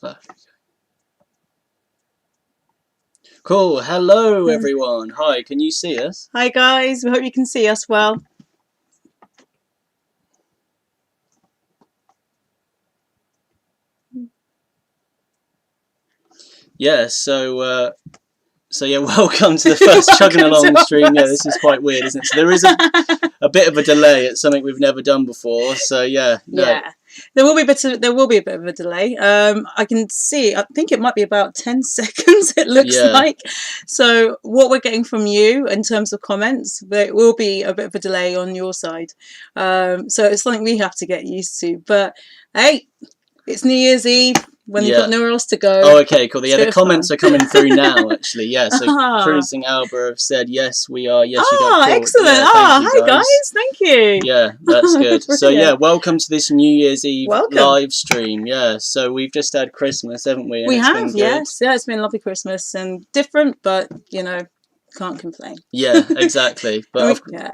Oh. Cool. Hello, everyone. Hi, can you see us? Hi, guys. We hope you can see us well. Yeah, so yeah, welcome to the first Chugging Along stream. Yeah, this is quite weird, isn't it? So there is a bit of a delay. It's something we've never done before. So yeah, no. Yeah, there will be a bit of a delay. I can see. I think it might be about 10 seconds. It looks like. So what we're getting from you in terms of comments, there will be a bit of a delay on your side. So it's something we have to get used to. But hey, it's New Year's Eve. When you've got nowhere else to go. Oh, okay, cool. Yeah, the comments are coming through now, actually. Yeah, so Cruising Alba have said, yes, we are. Yes, you got caught. Excellent. Yeah, hi, guys. Thank you. Yeah, that's good. So, yeah, welcome to this New Year's Eve live stream. Yeah, so we've just had Christmas, haven't we? And we have, yes. Yeah, it's been a lovely Christmas and different, but, you know, can't complain. Yeah, exactly. But yeah.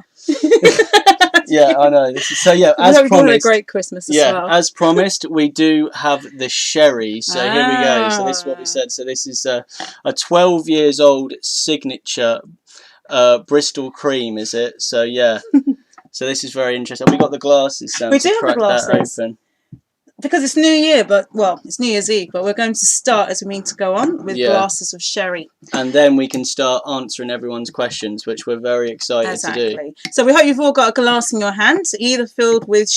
Yeah, I know. So yeah, as promised, had a great Christmas as well. As promised, we do have the sherry. So here we go. So this is what we said. So this is a 12 years old signature Bristol cream, is it? So yeah. So this is very interesting. We got the glasses. Sam, we do have the glasses. That open. Because it's New Year, it's New Year's Eve, but we're going to start as we mean to go on with glasses of sherry. And then we can start answering everyone's questions, which we're very excited to do. So we hope you've all got a glass in your hand, either filled with,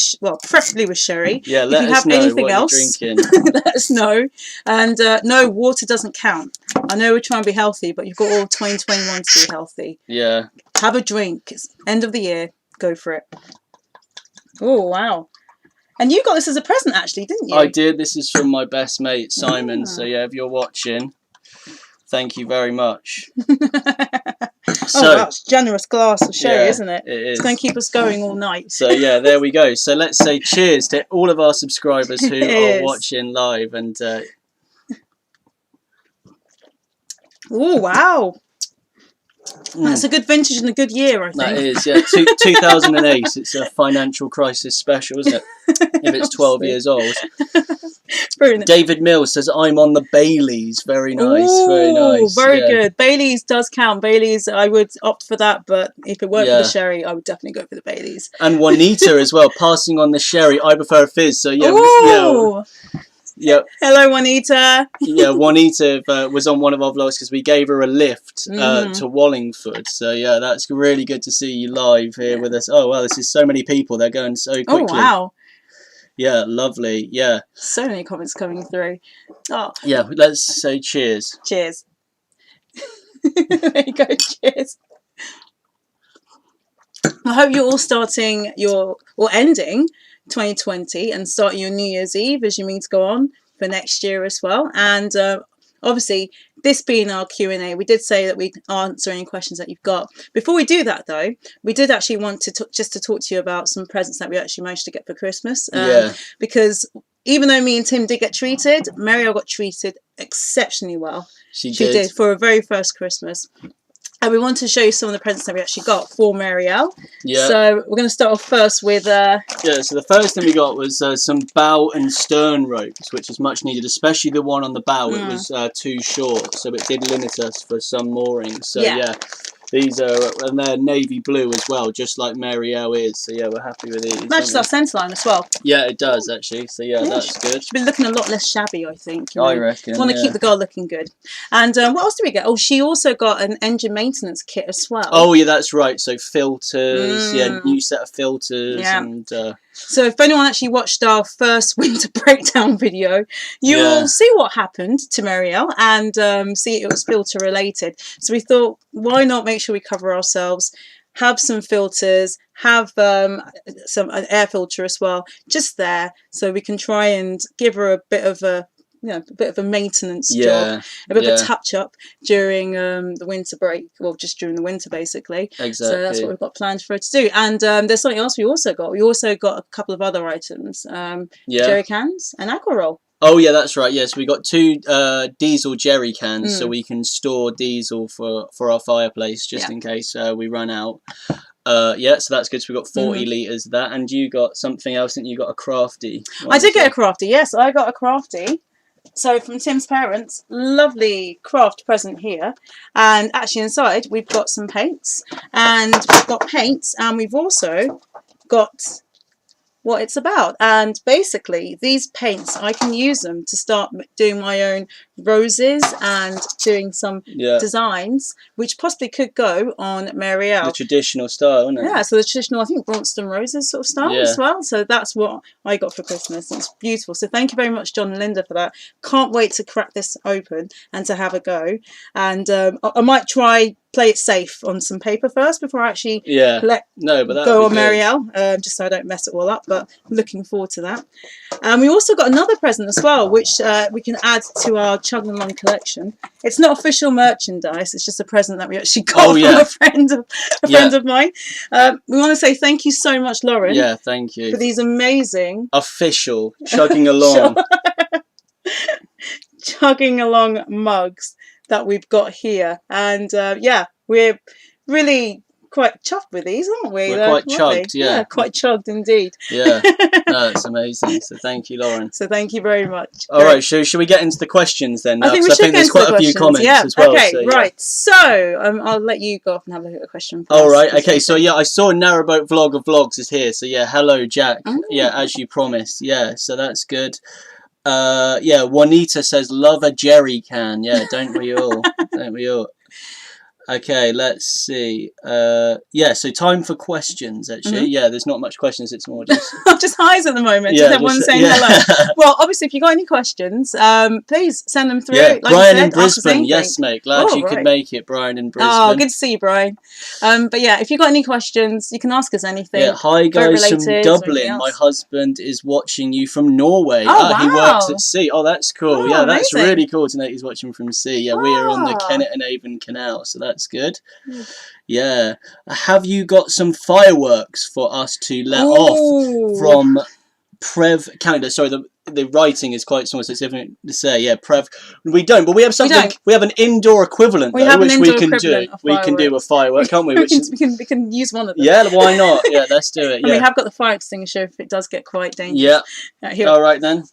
preferably with sherry. Yeah, let us know anything what else, you're drinking. let us know. And no, water doesn't count. I know we're trying to be healthy, but you've got all 2021 to be healthy. Yeah. Have a drink. It's end of the year. Go for it. Oh, wow. And you got this as a present, actually, didn't you? I did. This is from my best mate, Simon. So, yeah, if you're watching, thank you very much. So, that's a generous glass of sherry, isn't it? It is. It's going to keep us going all night. So, yeah, there we go. So, let's say cheers to all of our subscribers who are watching live. And oh, wow. That's a good vintage and a good year, I think. That is, yeah. 2008, it's a financial crisis special, isn't it? If it's 12 years old. Brilliant. David Mills says, I'm on the Baileys. Very nice, very nice. Very good. Baileys does count. Baileys, I would opt for that, but if it weren't for the sherry, I would definitely go for the Baileys. And Juanita as well, passing on the sherry. I prefer a fizz, so yeah. Yep. Hello, Juanita. Yeah, Juanita was on one of our vlogs because we gave her a lift to Wallingford. So, yeah, that's really good to see you live here with us. Oh, wow, this is so many people. They're going so quickly. Oh, wow. Yeah, lovely. Yeah. So many comments coming through. Oh. Yeah, let's say cheers. Cheers. There you go, cheers. I hope you're all starting ending 2020 and starting your New Year's Eve as you mean to go on for next year as well. And obviously, this being our Q&A, we did say that we'd answer any questions that you've got. Before we do that, though, we did actually want to just to talk to you about some presents that we actually managed to get for Christmas. Because even though me and Tim did get treated, Marielle got treated exceptionally well. She did for her very first Christmas. And we want to show you some of the presents that we actually got for Marielle. Yeah. So we're going to start off first with... Yeah, so the first thing we got was some bow and stern ropes, which is much needed, especially the one on the bow. It was too short, so it did limit us for some moorings. So, yeah. These are, and they're navy blue as well, just like Marielle is. So, yeah, we're happy with these. Matches our centerline as well. Yeah, it does, actually. So, yeah, that's good. She's been looking a lot less shabby, I think. I reckon, want to keep the girl looking good. And what else did we get? Oh, she also got an engine maintenance kit as well. Oh, yeah, that's right. So, filters, new set of filters. Yeah. And, so, if anyone actually watched our first winter breakdown video, you will see what happened to Marielle and see it was filter related. So, we thought, why not make sure we cover ourselves, have some filters, have an air filter as well, just there, so we can try and give her a bit of a maintenance job, a bit of a touch up during the winter break, well, just during the winter basically. Exactly. So that's what we've got planned for her to do. And there's something else we also got. We also got a couple of other items, jerry cans and aqua roll. Oh, yeah, that's right. Yes, we got 2 diesel jerry cans, so we can store diesel for our fireplace just in case we run out. So that's good. So we got 40 litres of that. And you got something else, didn't you? Got a crafty. I did get a crafty, yes. I got a crafty. So from Tim's parents, lovely craft present here, and actually inside we've got some paints, and we've also got what it's about. And basically these paints, I can use them to start doing my own roses and doing some designs which possibly could go on Marielle. The traditional style, isn't it? Yeah, so the traditional, I think, Braunston Roses sort of style as well. So that's what I got for Christmas. It's beautiful. So thank you very much, John and Linda, for that. Can't wait to crack this open and to have a go. And I might try play it safe on some paper first before I actually go on Marielle, just so I don't mess it all up. But I'm looking forward to that. And we also got another present as well, which we can add to our Chugging Along collection. It's not official merchandise; it's just a present that we actually got from a friend of mine. We want to say thank you so much, Lauren. Yeah, thank you for these amazing official Chugging Along Chugging Along mugs that we've got here. And yeah, we're really quite chuffed with these, aren't we? We're quite chugged, yeah. Quite chugged indeed. Yeah, no, it's amazing. So thank you, Lauren. So thank you very much. All right, should we get into the questions then? I think we should get there's into quite the a few questions. comments as well. Okay, so, right. So I'll let you go off and have a look at the question first. All right, okay. So yeah, I saw Narrowboat Vlog of Vlogs is here. So yeah, hello, Jack. Oh. Yeah, as you promised. Yeah, so that's good. Yeah, Juanita says love a jerry can. Yeah, don't we all? Don't we all? Okay, let's see. Yeah, so time for questions, actually. Yeah, there's not much questions. It's more just... just highs at the moment. Just everyone saying hello. Well, obviously, if you've got any questions, please send them through. Yeah, like Brian said, in Brisbane. Yes, mate. Glad you could make it, Brian in Brisbane. Oh, good to see you, Brian. But yeah, if you've got any questions, you can ask us anything. Yeah, hi guys from Dublin. My husband is watching you from Norway. Oh, wow. He works at sea. Oh, that's cool. Oh, yeah, that's amazing. really cool to know he's watching from sea. Yeah, we are on the Kennet and Avon Canal, so that's good. Yeah. Have you got some fireworks for us to let off from Prev Canada? Sorry, the writing is quite small, so it's difficult to say. Yeah, Prev. We don't, but we have something. We have an indoor equivalent, which we can do. We can do a firework, can't we? We can use one of them. Yeah, why not? Yeah, let's do it. Yeah. And we have got the fire extinguisher if it does get quite dangerous. Yeah. All right then.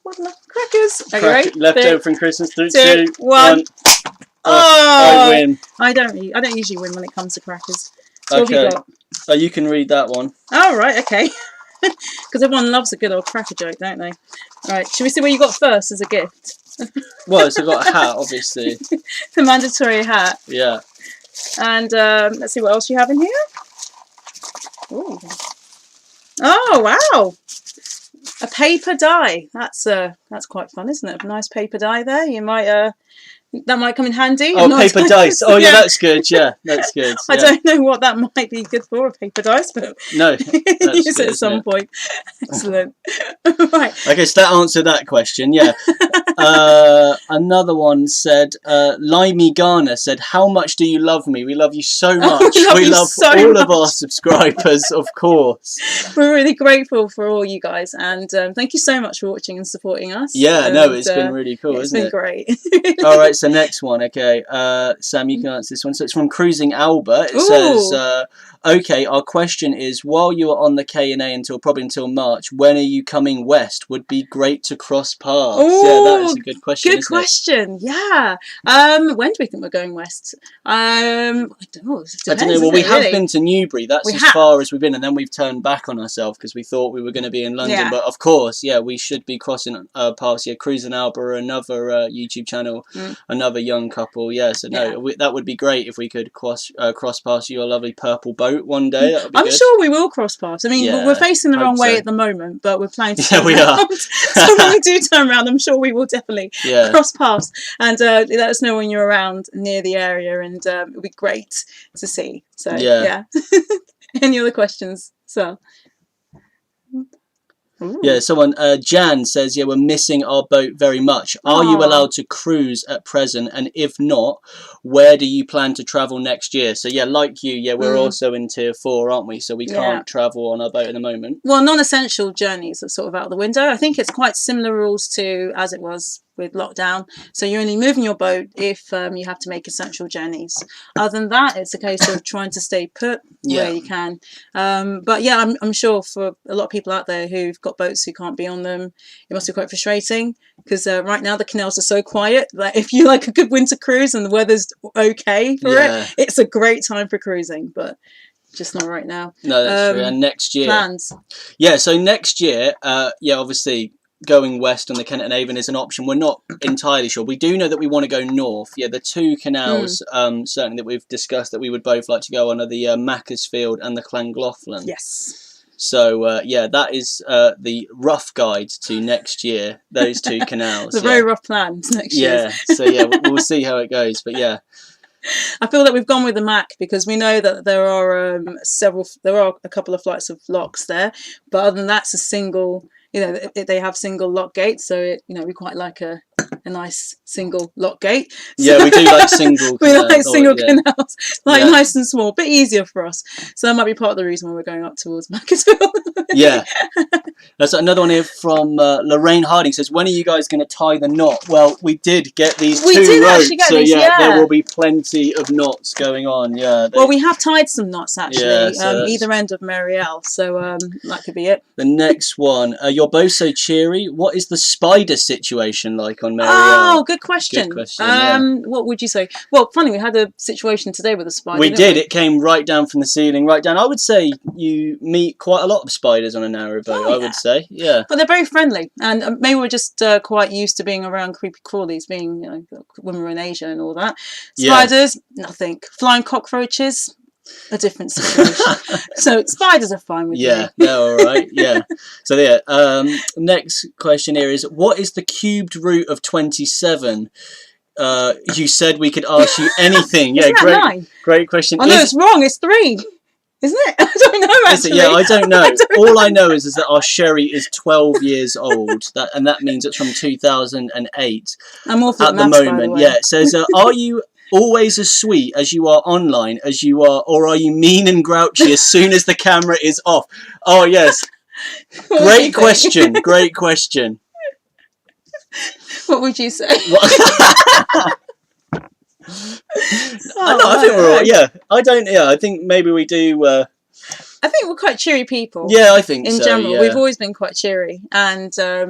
Crackers. Okay, leftover from Christmas. 3, 2, 1. Oh, I win. I don't usually win when it comes to crackers. So okay. what have you got? Oh, you can read that one. Oh, right, okay. Because everyone loves a good old cracker joke, don't they? All right, should we see what you got first as a gift? Well, so I've got a hat, obviously. The mandatory hat. Yeah. And let's see what else you have in here. Ooh. Oh, wow. A paper die. That's quite fun, isn't it? A nice paper die there. You might that might come in handy. Oh, paper dice. Oh, yeah, that's good. Yeah, that's good. Yeah. I don't know what that might be good for, a paper dice, but no, use it at some point. Excellent. Right. Okay, so that answered that question. Yeah. Another one said, Limey Garner said, how much do you love me? We love you so much. We love all of our subscribers, of course. We're really grateful for all you guys, and thank you so much for watching and supporting us. Yeah, no, it's been really cool, isn't it? It's been great. All right, so next one, okay. Sam, you can answer this one. So it's from Cruising Albert. It says, okay, our question is, while you are on the K&A probably until March, when are you coming west? Would be great to cross paths. Ooh, yeah, that's a good question. Good question. Yeah. When do we think we're going west? I don't know. I don't know. Well, we have been to Newbury. That's as far as we've been, and then we've turned back on ourselves because we thought we were going to be in London. Yeah. But of course, yeah, we should be crossing paths. Yeah, Cruising Albert, another YouTube channel, another young couple. Yeah, so no, that would be great if we could cross past your lovely purple boat one day. That would be I'm sure we will cross paths. I mean, we're facing the wrong way at the moment, but we're planning to. Yeah, we are. So when we do turn around, I'm sure we will definitely cross paths and let us know when you're around near the area, and it'll be great to see. So yeah. Any other questions? So. Ooh. Yeah, someone, Jan says, yeah, we're missing our boat very much. Are you allowed to cruise at present? And if not, where do you plan to travel next year? So, yeah, like you, yeah, we're also in Tier 4, aren't we? So we can't travel on our boat at the moment. Well, non-essential journeys are sort of out the window. I think it's quite similar rules to as it was with lockdown. So you're only moving your boat if you have to make essential journeys. Other than that, it's a case of trying to stay put where you can. But yeah, I'm sure for a lot of people out there who've got boats who can't be on them, it must be quite frustrating, because right now the canals are so quiet that if you like a good winter cruise and the weather's okay for it, it's a great time for cruising, but just not right now. No, that's true. And next year, plans. Yeah, so next year, obviously going west on the Kennet and Avon is an option. We're not entirely sure. We do know that we want to go north. Yeah, the two canals certainly that we've discussed that we would both like to go on are the Macclesfield and the Llangollen. Yes. So that is the rough guide to next year. Those two canals. It's a very rough plan next year. Yeah. So yeah, we'll see how it goes. But yeah. I feel that we've gone with the Mac because we know that there are a couple of flights of locks there, but other than that, it's a single. They have single lock gates, so we quite like a nice single lock gate. Yeah, we do like single. We like single canals, nice and small, bit easier for us. So that might be part of the reason why we're going up towards Macclesfield. Yeah. That's another one here from Lorraine Harding. Says, when are you guys going to tie the knot? Well, we did get these two ropes, so there will be plenty of knots going on. Yeah. Well, we have tied some knots actually, either end of Marielle, so that could be it. The next one, you're both so cheery. What is the spider situation like on Marielle? Oh, good question. What would you say? Well, funny, we had a situation today with a spider. We did. It came right down from the ceiling, right down. I would say you meet quite a lot of spiders on a narrowboat. I would say, yeah. But they're very friendly, and maybe we're just quite used to being around creepy crawlies, being when we were in Asia and all that. Spiders, nothing. Flying cockroaches, a different situation. So spiders are fine with me. Yeah, they're all right. Yeah. So yeah. Next question here is, what is the cubed root of 27? You said we could ask you anything. Yeah, great question. Oh no, it's wrong. It's 3. Isn't it? I don't know actually. Yeah, I don't know. All I know is that our sherry is 12 years old. That means it's from 2008. I'm awful at the moment. Yeah, it says, are you always as sweet as you are online as you are, or are you mean and grouchy as soon as the camera is off? Oh yes. Great question. Great question. What would you say? I think we're all, I think maybe we do. I think we're quite cheery people. Yeah, I think in general, we've always been quite cheery, and I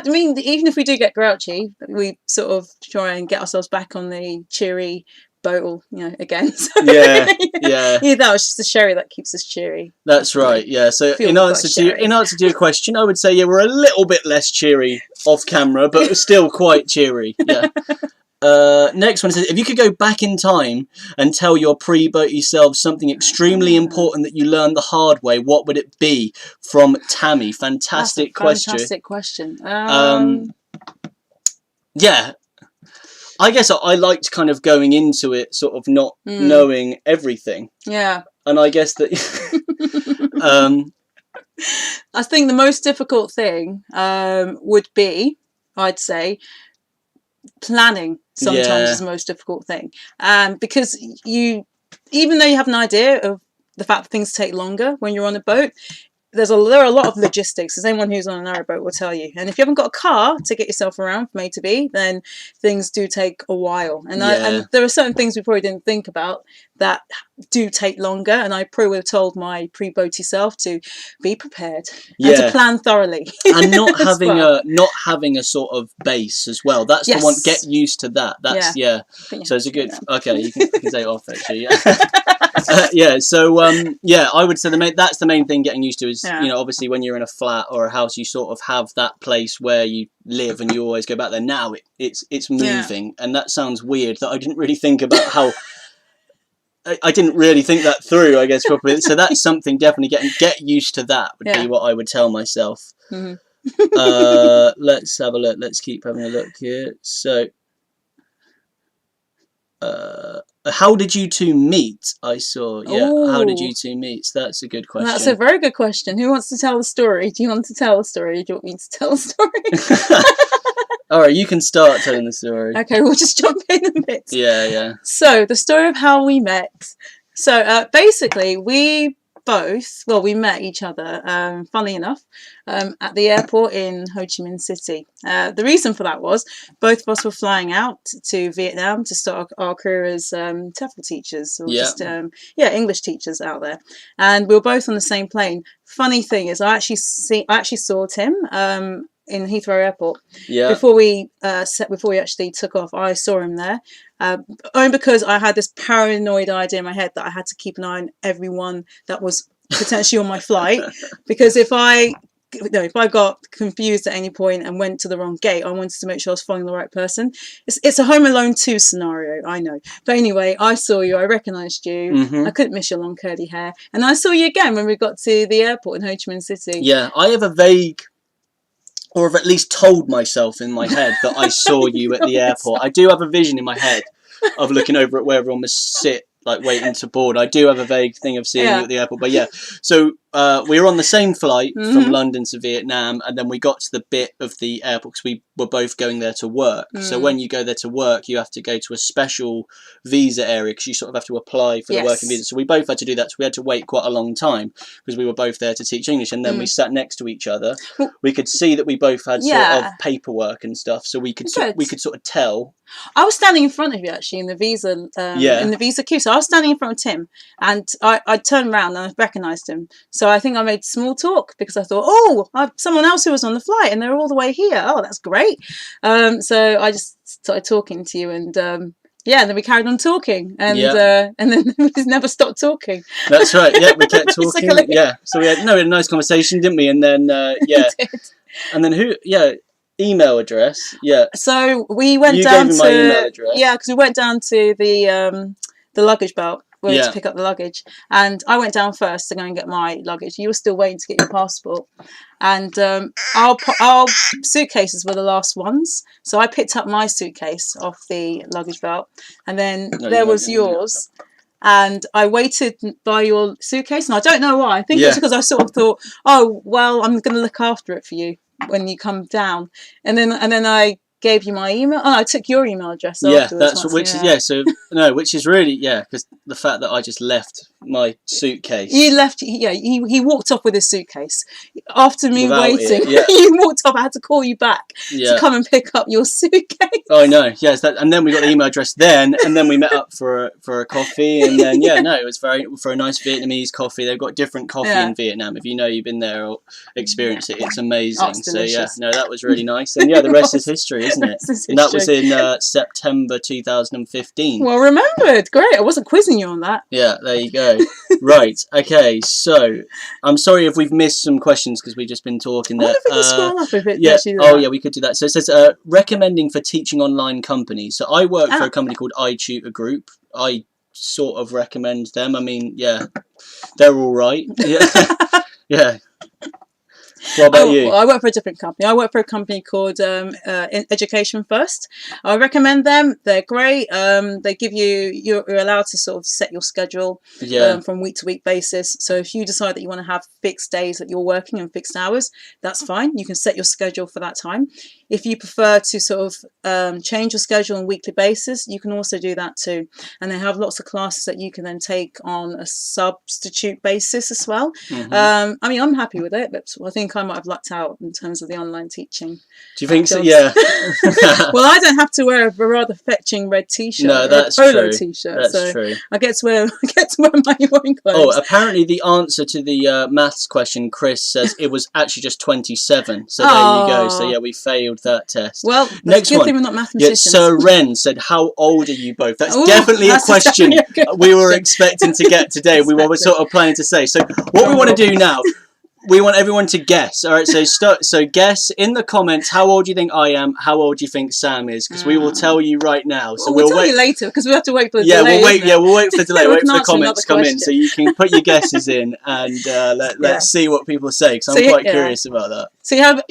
mean, even if we do get grouchy, we sort of try and get ourselves back on the cheery boat, again. So, yeah. That was just the sherry that keeps us cheery. That's right. Yeah. So in answer to your question, I would say we're a little bit less cheery off camera, but we're still quite cheery. Yeah. Next one says, if you could go back in time and tell your pre-boat yourself something extremely important that you learned the hard way, what would it be? From Tammy. Fantastic question. Yeah. I guess I liked kind of going into it sort of not knowing everything. Yeah. And I guess that I think the most difficult thing would be, I'd say, planning sometimes is the most difficult thing, because even though you have an idea of the fact that things take longer when you're on a boat, there are a lot of logistics, as anyone who's on a narrowboat will tell you. And if you haven't got a car to get yourself around from A to B, then things do take a while. And there are certain things we probably didn't think about that do take longer. And I probably would have told my pre-boaty self to be prepared and to plan thoroughly. And not having a sort of base as well. That's the one. Get used to that. That's So it's a good. Okay, you can say it off actually. Yeah. So I would say that's the main thing getting used to is obviously when you're in a flat or a house, you sort of have that place where you live and you always go back there. Now it's moving, and that sounds weird. That I didn't really think about how. I didn't really think that through, I guess, properly. So that's something definitely get used to that would be what I would tell myself. Mm-hmm. Let's have a look. Let's keep having a look here. So, how did you two meet? I saw. Yeah, how did you two meet? That's a good question. That's a very good question. Who wants to tell the story? Do you want to tell the story? Or do you want me to tell the story? All right, you can start telling the story. Okay, we'll just jump in a bit. Yeah. So, the story of how we met. So, basically, we both, well, we met each other, funnily enough, at the airport in Ho Chi Minh City. The reason for that was both of us were flying out to Vietnam to start our career as TEFL teachers, or just English teachers out there, and we were both on the same plane. Funny thing is, I actually saw Tim in Heathrow Airport. Yeah. Before we actually took off, I saw him there. Only because I had this paranoid idea in my head that I had to keep an eye on everyone that was potentially on my flight, because if I got confused at any point and went to the wrong gate, I wanted to make sure I was following the right person. It's a Home Alone 2 scenario, I know. But anyway, I saw you, I recognised you, I couldn't miss your long curly hair, and I saw you again when we got to the airport in Ho Chi Minh City. Yeah, I have a vague, or have at least told myself in my head that I saw you at the airport. I do have a vision in my head of looking over at where everyone must sit, like waiting to board. I do have a vague thing of seeing you at the airport. But yeah, so we were on the same flight from London to Vietnam, and then we got to the bit of the airport because we were both going there to work. So when you go there to work, you have to go to a special visa area because you sort of have to apply for the working visa. So we both had to do that. So we had to wait quite a long time because we were both there to teach English, and then we sat next to each other. We could see that we both had sort of paperwork and stuff, so we could sort of tell. I was standing in front of you actually in the visa in the visa queue. So I was standing in front of Tim, and I turned around and I recognised him. So I think I made small talk because I thought, someone else who was on the flight and they're all the way here. Oh, that's great. So I just started talking to you, and and then we carried on talking, and then we just never stopped talking. That's right. Yeah, we kept talking. So we had a nice conversation, didn't we? And then and then email address. Yeah. So we went down to my email address. Yeah, because we went down to the luggage belt. We went to pick up the luggage, and I went down first to go and get my luggage. You were still waiting to get your passport, and our suitcases were the last ones. So I picked up my suitcase off the luggage belt, and then there was yours. And I waited by your suitcase, and I don't know why. I think it's because I sort of thought, oh well, I'm going to look after it for you when you come down, and then I gave you my email. Oh, I took your email address. That's which is really because the fact that I just left my suitcase. You left. He walked off with his suitcase after me waiting. You walked off. I had to call you back to come and pick up your suitcase. Oh, I know. Yes, and then we got the email address then, and then we met up for a coffee, and then it was for a nice Vietnamese coffee. They've got different coffee in Vietnam. If you've been there or experienced it, it's amazing. It's that was really nice, and the rest is history, isn't it? And that was in September 2015. Well remembered. Great. I wasn't quizzing you on that. Yeah, there you go. Right. Okay. So I'm sorry if we've missed some questions because we've just been talking there. I wonder if we can scroll up if it we could do that. So it says recommending for teaching online companies. So I work for a company called iTutor Group. I sort of recommend them. I mean, they're all right. Yeah. What about you? I work for a different company. I work for a company called Education First. I recommend them. They're great. They give you're allowed to sort of set your schedule from week to week basis. So if you decide that you want to have fixed days that you're working and fixed hours, that's fine. You can set your schedule for that time. If you prefer to sort of change your schedule on a weekly basis, you can also do that too. And they have lots of classes that you can then take on a substitute basis as well. I mean, I'm happy with it, but I think I might have lucked out in terms of the online teaching. Do you think so? Yeah. Well, I don't have to wear a rather fetching red t-shirt. No, that's true. Polo t-shirt. That's true. I get to wear my own clothes. Oh, apparently the answer to the maths question, Chris says it was actually just 27. So there you go. So we failed that test. Well, next one. We're not mathematicians. Sir Wren said, "How old are you both?" That's definitely a question we were expecting to get today. We were sort of planning to say. So what we want to do now. We want everyone to guess. All right, so guess in the comments how old you think I am, how old you think Sam is, because we will tell you right now. So we'll tell you later because we have to wait for the delay. We'll wait for the delay. Wait for the comments to come in, so you can put your guesses in and let's see what people say. Because I'm quite curious about that. So you have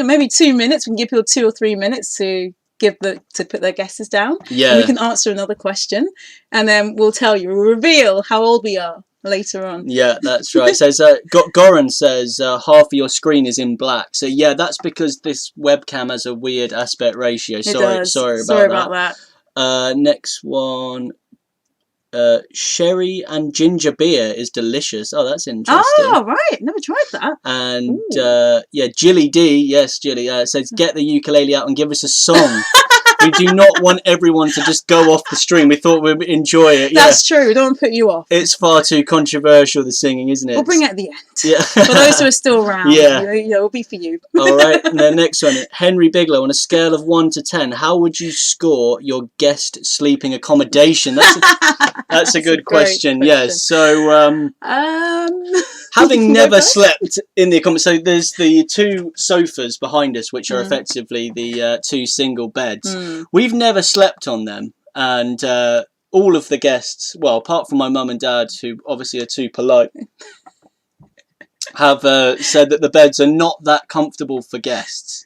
maybe 2 minutes. We can give people 2 or 3 minutes to put their guesses down. Yeah. And we can answer another question, and then we'll reveal how old we are later on. Yeah, that's right. It says Goran says half of your screen is in black. So that's because this webcam has a weird aspect ratio. Sorry about that. Next one. Sherry and ginger beer is delicious. Oh, that's interesting. Oh, right. Never tried that. And Jilly D, yes, Jilly, says, get the ukulele out and give us a song. We do not want everyone to just go off the string. We thought we'd enjoy it. Yeah. That's true. We don't want to put you off. It's far too controversial, the singing, isn't it? We'll bring it at the end. Yeah. For those who are still around, it'll be for you. All right. And the next one, Henry Bigelow, on a scale of 1 to 10, how would you score your guest sleeping accommodation? That's a good question. Yes. So, having never slept in the accommodation, so there's the 2 sofas behind us, which are effectively the 2 single beds. We've never slept on them, and all of the guests, well, apart from my mum and dad, who obviously are too polite, have said that the beds are not that comfortable for guests.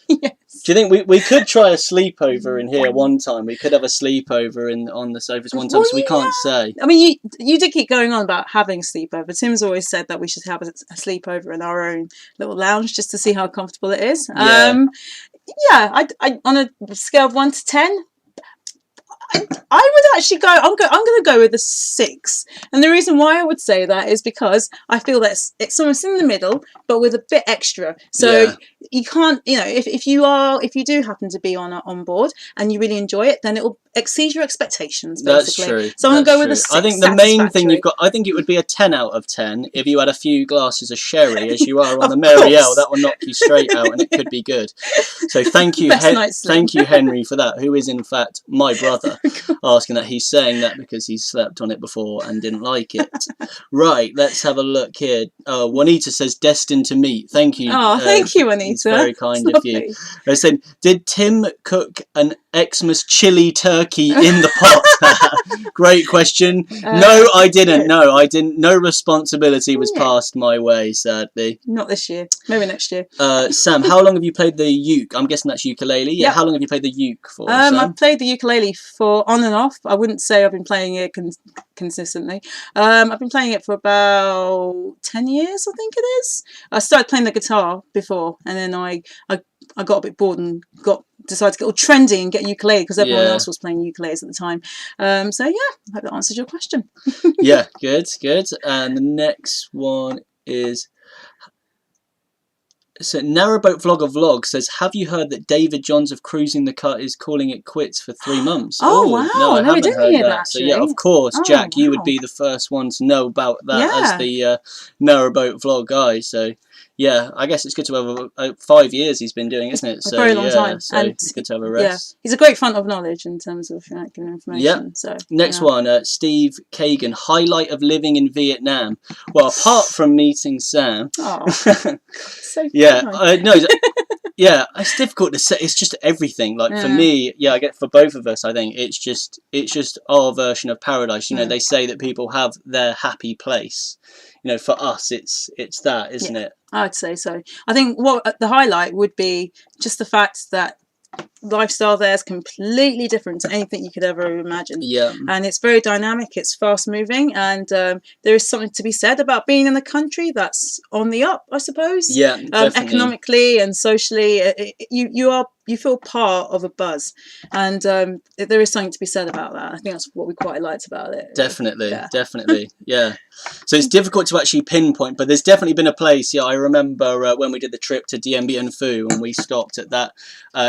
Yes. Do you think we could try a sleepover in here one time? We could have a sleepover on the sofas one time, so we can't say. I mean, you did keep going on about having a sleepover. Tim's always said that we should have a sleepover in our own little lounge just to see how comfortable it is. Yeah. I on a scale of 1 to 10, I would actually go. I'm going to go with a 6, and the reason why I would say that is because I feel that it's almost in the middle, but with a bit extra. So you can't, if you do happen to be on board and you really enjoy it, then it will exceed your expectations. Basically. That's true. So I'm going to go with a 6. I think the main thing you've got. I think it would be a 10 out of 10 if you had a few glasses of sherry, as you are on the Mary L. That will knock you straight out, and it could be good. So thank you, thank you, Henry, for that. Who is in fact my brother. Asking that. He's saying that because he's slept on it before and didn't like it. Right, let's have a look here. Juanita says destined to meet. Thank you. Oh, thank you, Juanita. It's very kind of you. I said, did Tim cook an Xmas chili turkey in the pot? Great question. No, I didn't. No, I didn't. No responsibility was passed my way, sadly. Not this year. Maybe next year. Sam, how long have you played the uke? I'm guessing that's ukulele. Yeah. How long have you played the uke for? I've played the ukulele for on and off. I wouldn't say I've been playing it consistently. I've been playing it for about 10 years, I think it is. I started playing the guitar before, and then I got a bit bored and decided to get all trendy and get a ukulele because everyone else was playing ukuleles at the time. So yeah, I hope that answers your question. Yeah, good. And the next one is... So Narrowboat Vlog says, have you heard that David Johns of Cruising the Cut is calling it quits for 3 months? Oh, wow. No, I haven't heard that. Actually. So yeah, of course, Jack, you would be the first one to know about that as the Narrowboat Vlog guy. So yeah, I guess it's good to have 5 years he's been doing, isn't it? So, a very long time. So and it's good to have a rest. Yeah, he's a great font of knowledge in terms of giving information. Yeah. So next one, Steve Kagan, highlight of living in Vietnam. Well, apart from meeting Sam. Oh, so no. Yeah, it's difficult to say. It's just everything. Like for me, I get for both of us. I think it's just our version of paradise. They say that people have their happy place. For us, it's that, isn't it? I'd say so. I think what the highlight would be just the fact that lifestyle there is completely different to anything you could ever imagine. Yeah. And it's very dynamic, it's fast moving, and there is something to be said about being in a country that's on the up, I suppose. Yeah, economically and socially, you feel part of a buzz, and there is something to be said about that. I think that's what we quite liked about it. Definitely. Yeah. So it's difficult to actually pinpoint, but there's definitely been a place. Yeah, I remember when we did the trip to Dien Bien Phu, and we stopped at that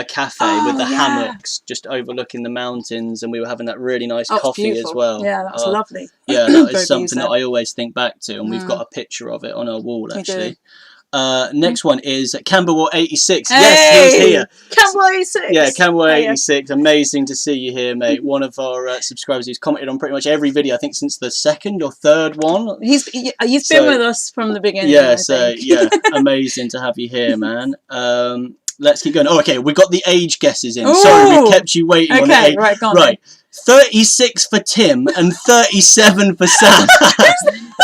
cafe with the hammocks just overlooking the mountains, and we were having that really nice coffee as well. Yeah, that was lovely. Yeah, that is something that I always think back to, and we've got a picture of it on our wall actually. Next one is Camberwell 86. Hey! Yes, he's here. Camberwell 86. Yeah, Camberwell 86. Amazing to see you here, mate. One of our subscribers who's commented on pretty much every video, I think, since the 2nd or 3rd one. He's been with us from the beginning. Yeah, amazing to have you here, man. Let's keep going. Oh, okay, we got the age guesses in. Ooh! Sorry, we kept you waiting on the age. Right, go on. Right. 36 for Tim and 37 for Sam.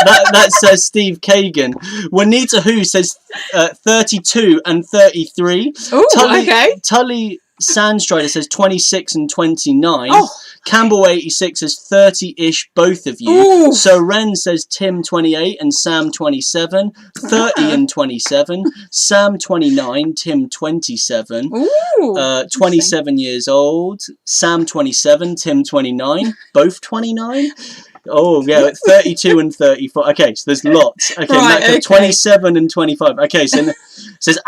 that says Steve Kagan. Juanita Who says 32 and 33. Ooh, okay. Tully Sandstrider says 26 and 29. Oh. Campbell 86 says 30-ish, both of you. Ooh. So Ren says Tim 28 and Sam 27. 30 and 27. Sam 29, Tim 27. Ooh. 27 years old. Sam 27, Tim 29. Both 29. Oh, yeah, 32 and 34. Okay, so there's lots. Okay, right, okay. 27 and 25. Okay, so it says,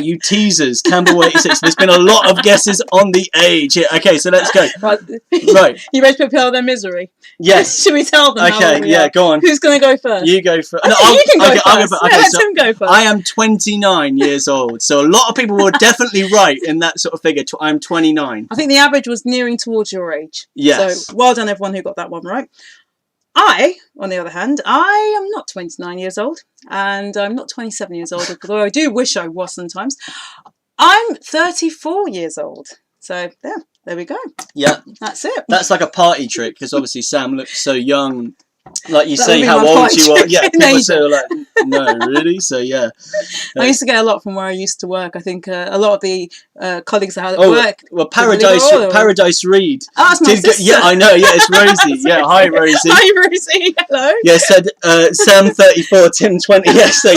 you teasers. Campbell 86. There's been a lot of guesses on the age here. Okay, so let's go. Right. You ready to prepare their misery? Yes. Should we tell them? Okay, yeah, go on. Who's going to go first? You go first. No, you can go first. Okay, Let so Tim go first. I am 29 years old. So a lot of people were definitely right in that sort of figure. I'm 29. I think the average was nearing towards your age. Yes. So well done, everyone who got that one right. I, on the other hand, I am not 29 years old, and I'm not 27 years old, although I do wish I was sometimes. I'm 34 years old. So, yeah, there we go. Yeah. That's it. That's like a party trick, because obviously Sam looks so young. Like you That say would be how my old party you are. trick. Yeah, people Amazing. say like, no, really? So, yeah. I used to get a lot from where I used to work. I think a lot of the colleagues I had at work. Well, Paradise Reed. Oh, that's my sister. Yeah, I know. Yeah, it's Rosie. Yeah, hi, Rosie. Hi, Rosie. Hello. Yeah, said Sam 34, Tim 20. Yes, so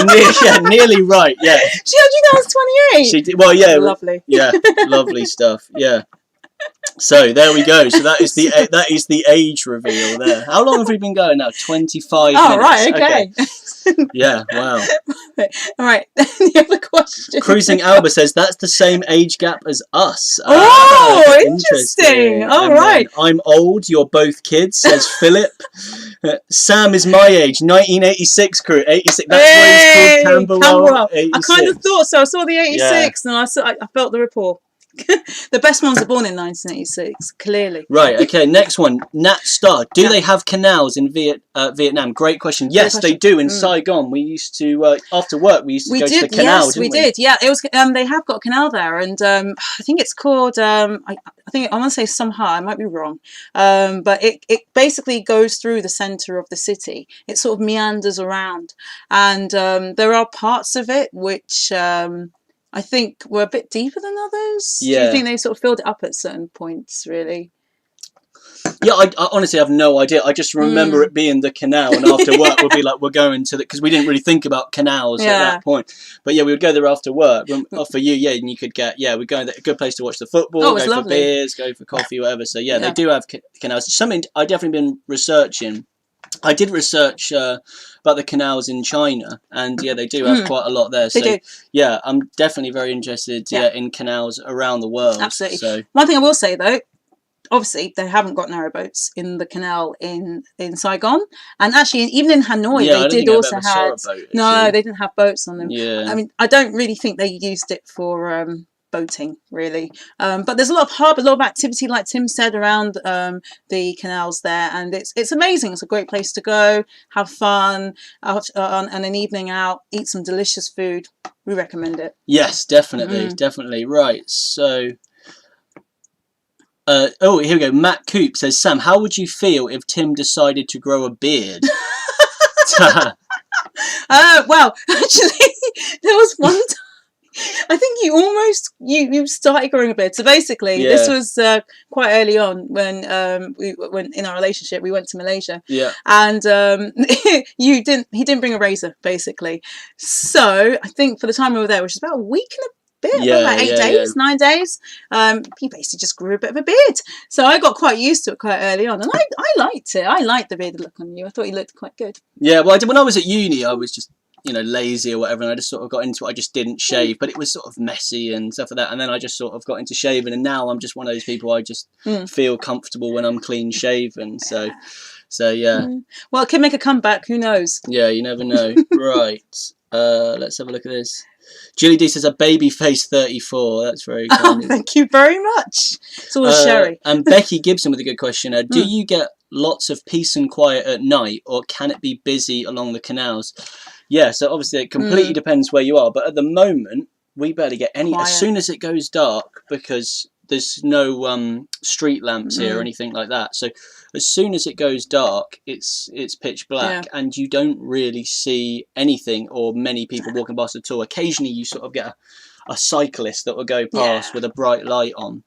nearly right. Yeah. She actually know I was 28. She did. Well, yeah. Lovely. Yeah, lovely stuff. Yeah. So there we go. So that is the age reveal there. How long have we been going now? 25 minutes. Oh, right, okay. Yeah, wow. All right, the other question. Cruising Alba says that's the same age gap as us. Oh, interesting. All right. I'm old, you're both kids, says Philip. Sam is my age, 1986 crew, 86. That's why he's called Camberwell. I kind of thought so. I saw the 86 and I felt the rapport. The best ones are born in 1986, clearly. Right, okay, next one. Nat Star. Do they have canals in Vietnam? Great question. Yes, they do. In Saigon, we used to, after work, we used to go to the canal, yes, we did. Yeah, it was. They have got a canal there, and I think it's called, I think, I want to say Somehow, I might be wrong. But it basically goes through the centre of the city. It sort of meanders around. And there are parts of it which... I think were a bit deeper than others. Yeah. Do you think they sort of filled it up at certain points, really? Yeah, I honestly have no idea. I just remember it being the canal, and after work we'd be like, we're going to the... Because we didn't really think about canals at that point. But yeah, we would go there after work. For you, yeah, and you could get... Yeah, we'd go there, a good place to watch the football, go for beers, go for coffee, whatever. So yeah, they do have canals. Something I've definitely been researching. I did research about the canals in China, and yeah, they do have quite a lot there. So yeah, I'm definitely very interested in canals around the world. Absolutely. So one thing I will say though, obviously they haven't got narrowboats in the canal in Saigon, and actually even in Hanoi they did also have. No, they didn't have boats on them. Yeah. I mean, I don't really think they used it for boating really, but there's a lot of harbour, a lot of activity, like Tim said, around the canals there, and it's amazing. It's a great place to go, have fun, on an evening out, eat some delicious food. We recommend it. Yes, definitely, definitely. Right, so here we go. Matt Coop says, Sam, how would you feel if Tim decided to grow a beard? Well, actually, there was one time I think you started growing a beard. So basically, this was quite early on when when in our relationship we went to Malaysia. Yeah. And he didn't bring a razor basically. So I think for the time we were there, which was about a week and a bit, about 8 days, 9 days, he basically just grew a bit of a beard. So I got quite used to it quite early on, and I liked it. I liked the bearded look on you. I thought you looked quite good. Yeah, well, when I was at uni, I was just lazy or whatever, and I just sort of got into it. I just didn't shave, but it was sort of messy and stuff like that, and then I just sort of got into shaving, and now I'm just one of those people, I just feel comfortable when I'm clean shaven. So yeah. Well, it can make a comeback, who knows? Yeah, you never know. Right, let's have a look at this. Julie D says a baby face 34. That's very kind. Oh, thank you very much. It's all sherry. And Becky Gibson with a good question. Do you get lots of peace and quiet at night, or can it be busy along the canals? Yeah, so obviously it completely depends where you are, but at the moment we barely get any. Quiet. As soon as it goes dark, because there's no street lamps here or anything like that, so as soon as it goes dark, it's pitch black, and you don't really see anything or many people walking past at all. Occasionally you sort of get a cyclist that will go past with a bright light on,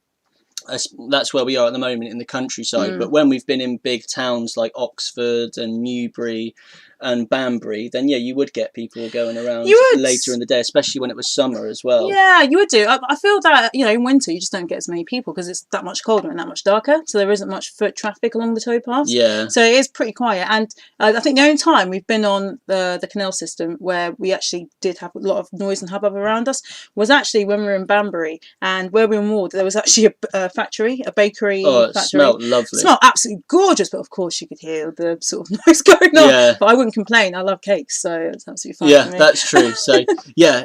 That's where we are at the moment in the countryside. But when we've been in big towns like Oxford and Newbury and Banbury, then yeah, you would get people going around later in the day, especially when it was summer as well. Yeah, you would do. I feel that, you know, in winter you just don't get as many people because it's that much colder and that much darker, so there isn't much foot traffic along the towpaths. Yeah. So it is pretty quiet. And I think the only time we've been on the canal system where we actually did have a lot of noise and hubbub around us was actually when we were in Banbury, and where we were moored there was actually a factory, a bakery factory. It smelled lovely. It smelled absolutely gorgeous, but of course you could hear the sort of noise going on. Yeah. But I wouldn't complain. I love cakes, so it's absolutely fine. Yeah, for me. That's true. So yeah,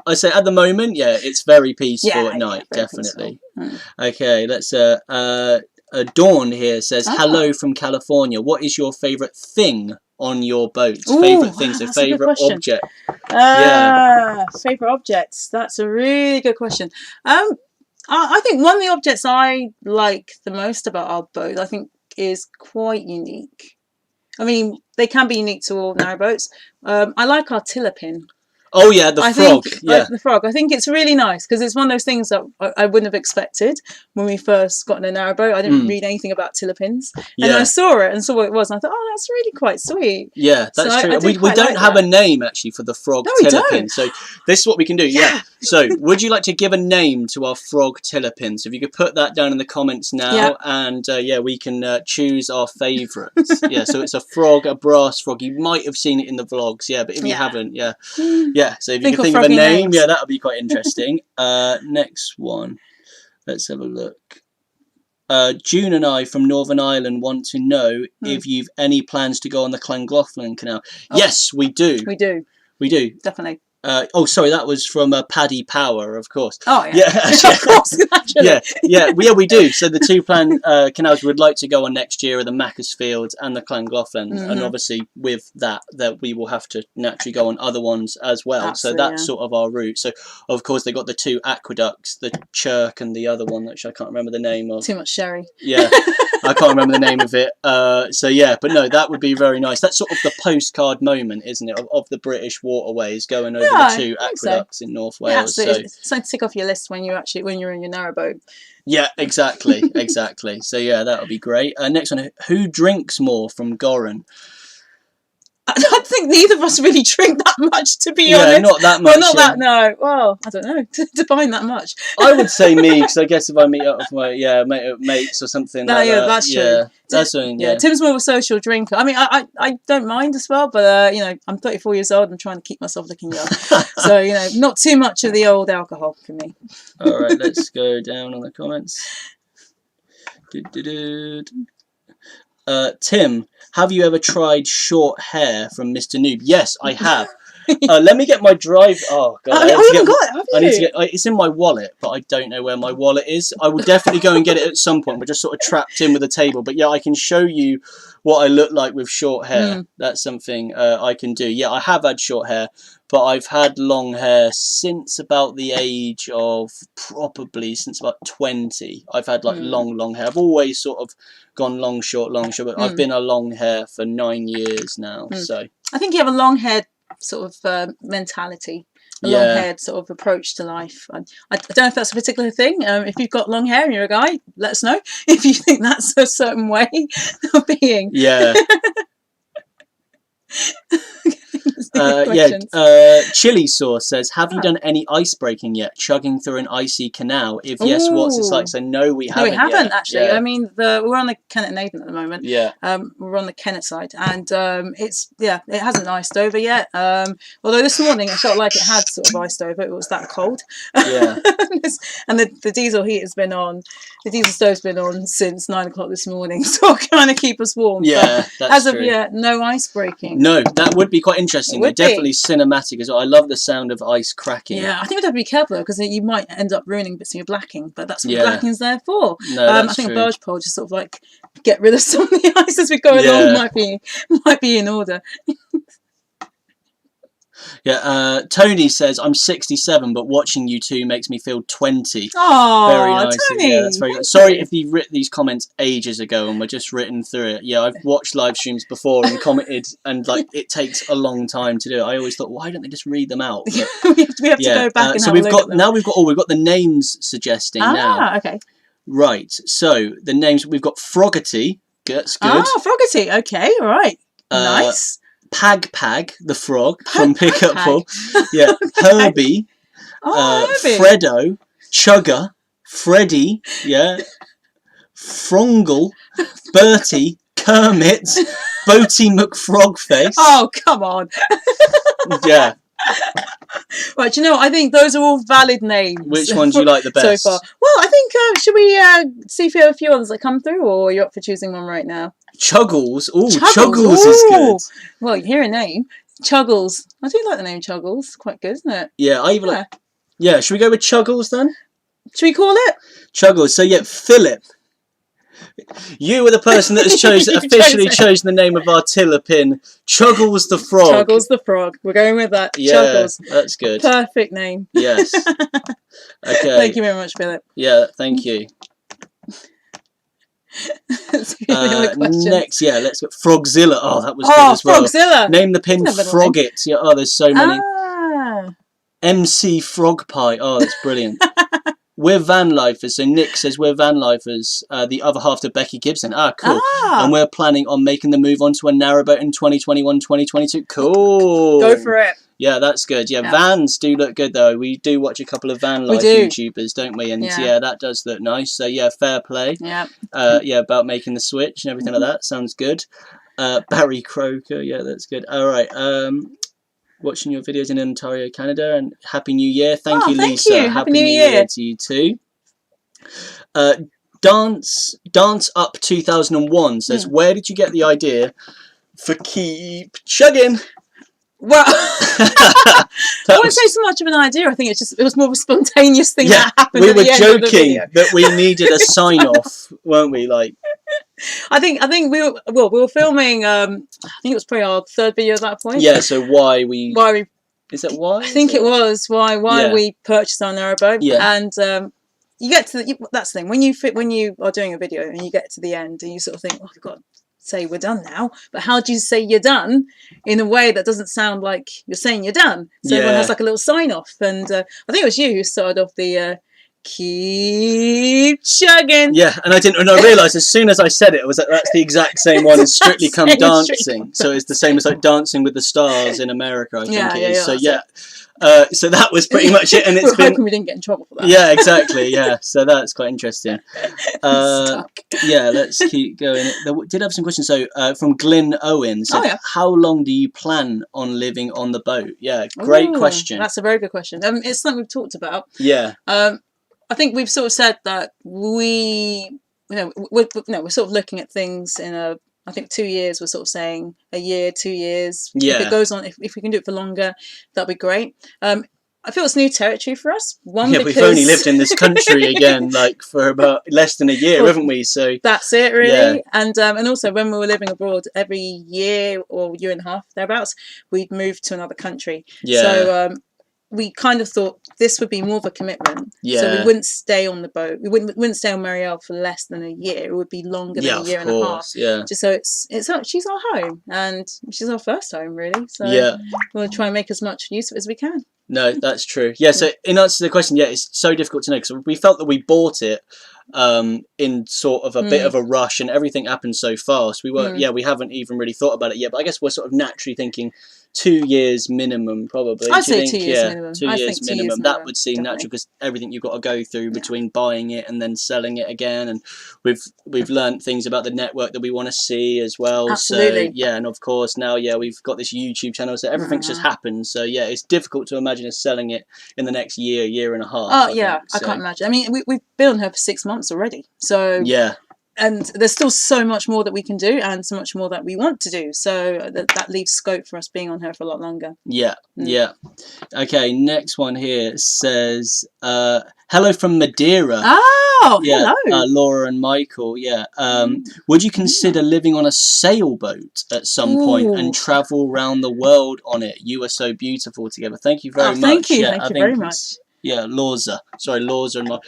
I say at the moment, yeah, it's very peaceful at night, definitely. Okay, let's Dawn here says, hello from California. What is your favourite thing on your boat? Favourite things, so favourite object. Favourite objects. That's a really good question. I think one of the objects I like the most about our boat, I think, is quite unique. I mean, they can be unique to all narrowboats. I like our tiller pin. Oh yeah, the frog. The frog. I think it's really nice because it's one of those things that I wouldn't have expected when we first got in a narrowboat. I didn't read anything about tiller pins, and I saw it and saw what it was, and I thought, oh, that's really quite sweet. Yeah, that's true. We don't have a name actually for the frog tiller pin, so this is what we can do. Yeah. So, would you like to give a name to our frog tiller pin? So, if you could put that down in the comments now, and we can choose our favourites. Yeah. So it's a frog, a brass frog. You might have seen it in the vlogs. Yeah, but if you haven't, yeah. So if you can think of a name, that would be quite interesting. Next one. Let's have a look. June and I from Northern Ireland want to know if you've any plans to go on the Llangollen Canal. Oh. Yes, we do. We do. We do. Definitely. Sorry, that was from Paddy Power, of course. Oh, yeah. Of course, yeah, we do. So the two planned canals we would like to go on next year are the Macclesfield and the Llangollen, and obviously with that we will have to naturally go on other ones as well. Absolutely, so that's sort of our route. So of course they got the two aqueducts, the Chirk and the other one which I can't remember the name of. Too much sherry. Yeah. I can't remember the name of it. So yeah, but no, that would be very nice. That's sort of the postcard moment, isn't it, of the British waterways going over the two aqueducts in North Wales. Yeah, so it's something to tick off your list when you're in your narrowboat. Yeah, exactly. So yeah, that would be great. Next one, who drinks more from Goran? I don't think neither of us really drink that much, to be honest. Yeah, not that much. Well, not that, no. Well, I don't know. Define that much. I would say me, because I guess if I meet up with my mates or something like that. That's true. Yeah, that's something, yeah. Tim's more of a social drinker. I mean, I don't mind as well, but, I'm 34 years old and trying to keep myself looking young. So, not too much of the old alcohol for me. All right, let's go down on the comments. Tim, have you ever tried short hair from Mr. Noob? Yes, I have. Let me get my drive. Oh god, I haven't got it. Have you? I need to get. It's in my wallet, but I don't know where my wallet is. I will definitely go and get it at some point. We're just sort of trapped in with the table. But yeah, I can show you what I look like with short hair. That's something I can do. Yeah, I have had short hair, but I've had long hair since about the age of since about 20. I've had like long hair. I've always sort of gone long, short, but I've been a long hair for 9 years now. So I think you have a long haired sort of mentality, a long-haired sort of approach to life. I don't know if that's a particular thing. If you've got long hair and you're a guy, let us know if you think that's a certain way of being. Yeah. Chili Sauce says, have you done any ice breaking yet, chugging through an icy canal? If yes, what's it like? So no, we haven't. No, we haven't actually. Yeah. I mean, we're on the Kennet and Avon at the moment. Yeah. We're on the Kennet side, and it hasn't iced over yet. Although this morning I felt like it had sort of iced over. It was that cold. Yeah. And the diesel heat has been on. The diesel stove's been on since 9 o'clock this morning, so kind of keep us warm. Yeah, but as of yet, no ice breaking. No, that would be quite interesting. Definitely cinematic as well. I love the sound of ice cracking. Yeah, I think we'd have to be careful because you might end up ruining bits of your blacking, but that's what blacking's there for. No, that's I think true. a barge pole just sort of like get rid of some of the ice as we go along might be in order. Yeah, Tony says, I'm 67, but watching you two makes me feel 20. Oh, very nice. Tony. Yeah, that's very good. Sorry if you've written these comments ages ago and we're just written through it. Yeah, I've watched live streams before and commented, and like it takes a long time to do it. I always thought, why don't they just read them out? But, we have to go back and so have a look at them. we've got the names suggesting now. Okay. Right. So the names we've got Froggerty. That's good. Ah, Froggerty. Okay, all right. Nice. Pag the frog from Pick Up Paul. Yeah. Herbie. Herbie. Freddo. Chugger. Freddy. Yeah. Frongle. Bertie. Kermit. Boaty McFrogface. Oh, come on. Yeah. Right, you know what? I think those are all valid names. Which ones do you like the best? So far. Well, I think, should we see if you have a few others that come through, or you're up for choosing one right now? Chuggles. Ooh, Chuggles is good. Well, you hear a name. Chuggles. I do like the name Chuggles. Quite good, isn't it? Yeah, I even like... Yeah, should we go with Chuggles then? Should we call it? Chuggles. So, yeah, Philip. You were the person that has officially chosen the name of our tiller pin, Chuggles the Frog. Chuggles the Frog. We're going with that. Yeah, Chuggles. That's good. Perfect name. Yes. Okay. Thank you very much, Philip. Yeah, thank you. Next, yeah, let's go. Frogzilla. Oh, that was good as well. Frogzilla. Name the pin Froggit. Yeah, oh, there's so many. MC Frog Pie. Oh, that's brilliant. We're van lifers. So Nick says we're van lifers. The other half to Becky Gibson. Ah, cool. And we're planning on making the move onto a narrowboat in 2021, 2022. Cool. Go for it. Yeah, that's good. Yeah, vans do look good though. We do watch a couple of van life YouTubers, don't we? And yeah, that does look nice. So yeah, fair play. Yeah. Yeah, about making the switch and everything like that. Sounds good. Barry Croker. Yeah, that's good. All right. Watching your videos in Ontario, Canada, and Happy New Year. Thank you, Lisa. You. Happy New Year to you too. Dance Up 2001 says, where did you get the idea for Keep Chugging? Well, I wouldn't say so much of an idea. I think it was more of a spontaneous thing that happened. We were joking that we needed a sign off, weren't we? Like, I think we were filming. I think it was probably our third video at that point. Yeah. So why we is that why? I think it was why we purchased our narrowboat. Yeah. And you get to that's the thing when you are doing a video and you get to the end and you sort of think, oh, I've got to say we're done now, but how do you say you're done in a way that doesn't sound like you're saying you're done? So everyone has like a little sign off, and I think it was you who started off the keep chugging. Yeah, and I realised as soon as I said it, that's the exact same one as Strictly Come Dancing. So it's the same as like Dancing with the Stars in America, I think it is. So so that was pretty much it, and it's been hoping we didn't get in trouble for that. Yeah, exactly. Yeah, so that's quite interesting. Yeah, let's keep going. There did have some questions. So from Glyn Owen said, how long do you plan on living on the boat? Yeah, great question. That's a very good question. It's something we've talked about. Yeah. I think we've sort of said that we're sort of looking at things in I think 2 years. We're sort of saying a year, 2 years. Yeah. If it goes on, if we can do it for longer, that'd be great. I feel it's new territory for us. Because we've only lived in this country again, like for about less than a year, haven't we? So that's it, really. Yeah. And also when we were living abroad, every year or year and a half thereabouts, we'd move to another country. Yeah. So we kind of thought this would be more of a commitment. Yeah. So we wouldn't stay on the boat. We wouldn't stay on Marielle for less than a year. It would be longer than a year and a half. Yeah. Just so she's our home, and she's our first home, really. So we'll try and make as much use of it as we can. No, that's true. Yeah, so in answer to the question, it's so difficult to know because we felt that we bought it in sort of a bit of a rush and everything happened so fast. We we haven't even really thought about it yet, but I guess we're sort of naturally thinking 2 years minimum, probably. I'd say 2 years minimum. 2 years minimum. That would seem natural because everything you've got to go through between buying it and then selling it again, and we've learned things about the network that we want to see as well. Absolutely. So and of course now we've got this YouTube channel, so everything's just happened. So it's difficult to imagine us selling it in the next year and a half. Oh I can't imagine. I mean, we've been on her for 6 months already, so and there's still so much more that we can do and so much more that we want to do, so that leaves scope for us being on her for a lot longer. Okay, next one here says hello from Madeira. Hello. Laura and Michael. Would you consider living on a sailboat at some point and travel around the world on it? You are so beautiful together. Thank you very much. Thank you very much. Lorza and Michael.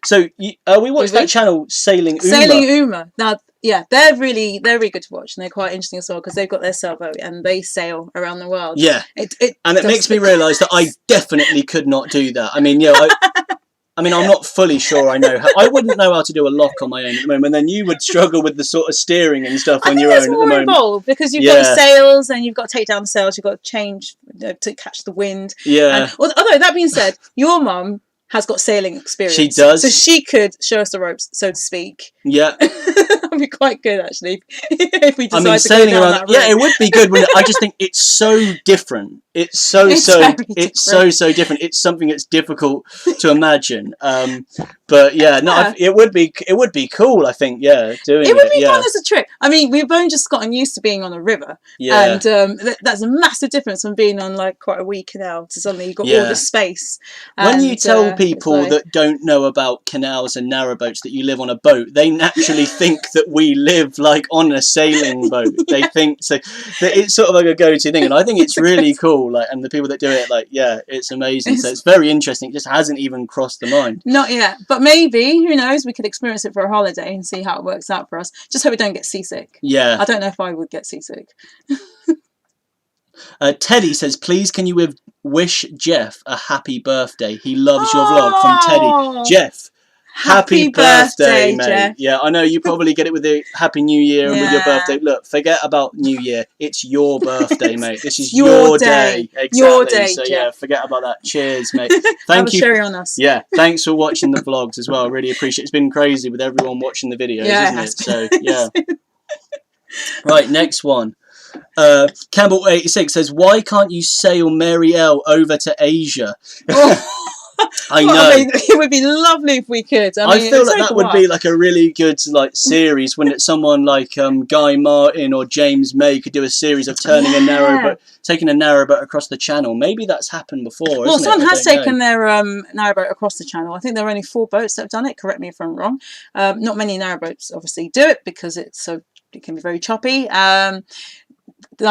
So we watched that channel, Sailing Uma. Sailing Uma. Now, they're really good to watch, and they're quite interesting as well because they've got their sailboat and they sail around the world. Yeah, it makes me realise that I definitely could not do that. I mean, I mean, I'm not fully sure I know how. I wouldn't know how to do a lock on my own at the moment. And then you would struggle with the sort of steering and stuff on your own at the moment. It's more involved because you've got the sails and you've got to take down the sails. You've got to change to catch the wind. Yeah. And, although that being said, your mum has got sailing experience. She does. So she could show us the ropes, so to speak. Yeah. That'd be quite good, actually, if we decide to sailing go down around. that route. Yeah, it would be good. Wouldn't it? I just think it's so different. It's so different. It's something that's difficult to imagine. But yeah, no, it would be cool. I think, yeah, doing it. It would be fun as a trip. I mean, we've only just gotten used to being on a river, and that's a massive difference from being on like quite a wee canal to suddenly you've got all the space. When you tell people that don't know about canals and narrowboats that you live on a boat, they naturally think that we live like on a sailing boat. They think so. That it's sort of like a go-to thing, and I think it's really cool. Like, and the people that do it, like, yeah, it's amazing. So it's very interesting. It just hasn't even crossed the mind. Not yet, but maybe, who knows? We could experience it for a holiday and see how it works out for us. Just hope we don't get seasick. Yeah. I don't know if I would get seasick. Teddy says, please can you wish Jeff a happy birthday? He loves your vlog. From Teddy. Jeff, happy birthday, mate. Jeff. Yeah, I know you probably get it with the Happy New Year and with your birthday. Look, forget about New Year. It's your birthday, mate. This is your day. Exactly. Your day, so Jeff. Yeah, forget about that. Cheers, mate. Thank you. Cherry on us. Yeah, thanks for watching the vlogs as well. I really appreciate it. It's been crazy with everyone watching the videos, isn't it? So, yeah. Right, next one. Campbell86 says, why can't you sail Mary L over to Asia? I know. I mean, it would be lovely if we could. I mean, feel like that would be like a really good like series when it's someone like Guy Martin or James May could do a series of taking a narrowboat across the channel. Maybe that's happened before. Well, someone has taken their narrowboat across the channel. I think there are only 4 boats that have done it. Correct me if I'm wrong. Not many narrowboats obviously do it because it can be very choppy. I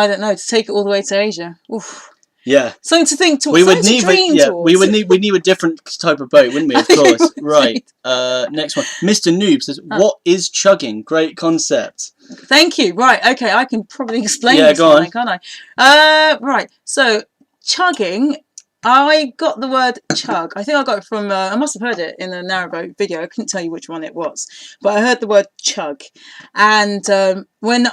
don't know, to take it all the way to Asia. Oof. Yeah. Something to think towards. We would need a different type of boat, wouldn't we? Of course. Right. Next one. Mr. Noob says, what is chugging? Great concept. Thank you. Right, okay, I can probably explain this one, can't I? Right. So chugging, I got the word chug. I think I got it from I must have heard it in a narrowboat video. I couldn't tell you which one it was. But I heard the word chug. And when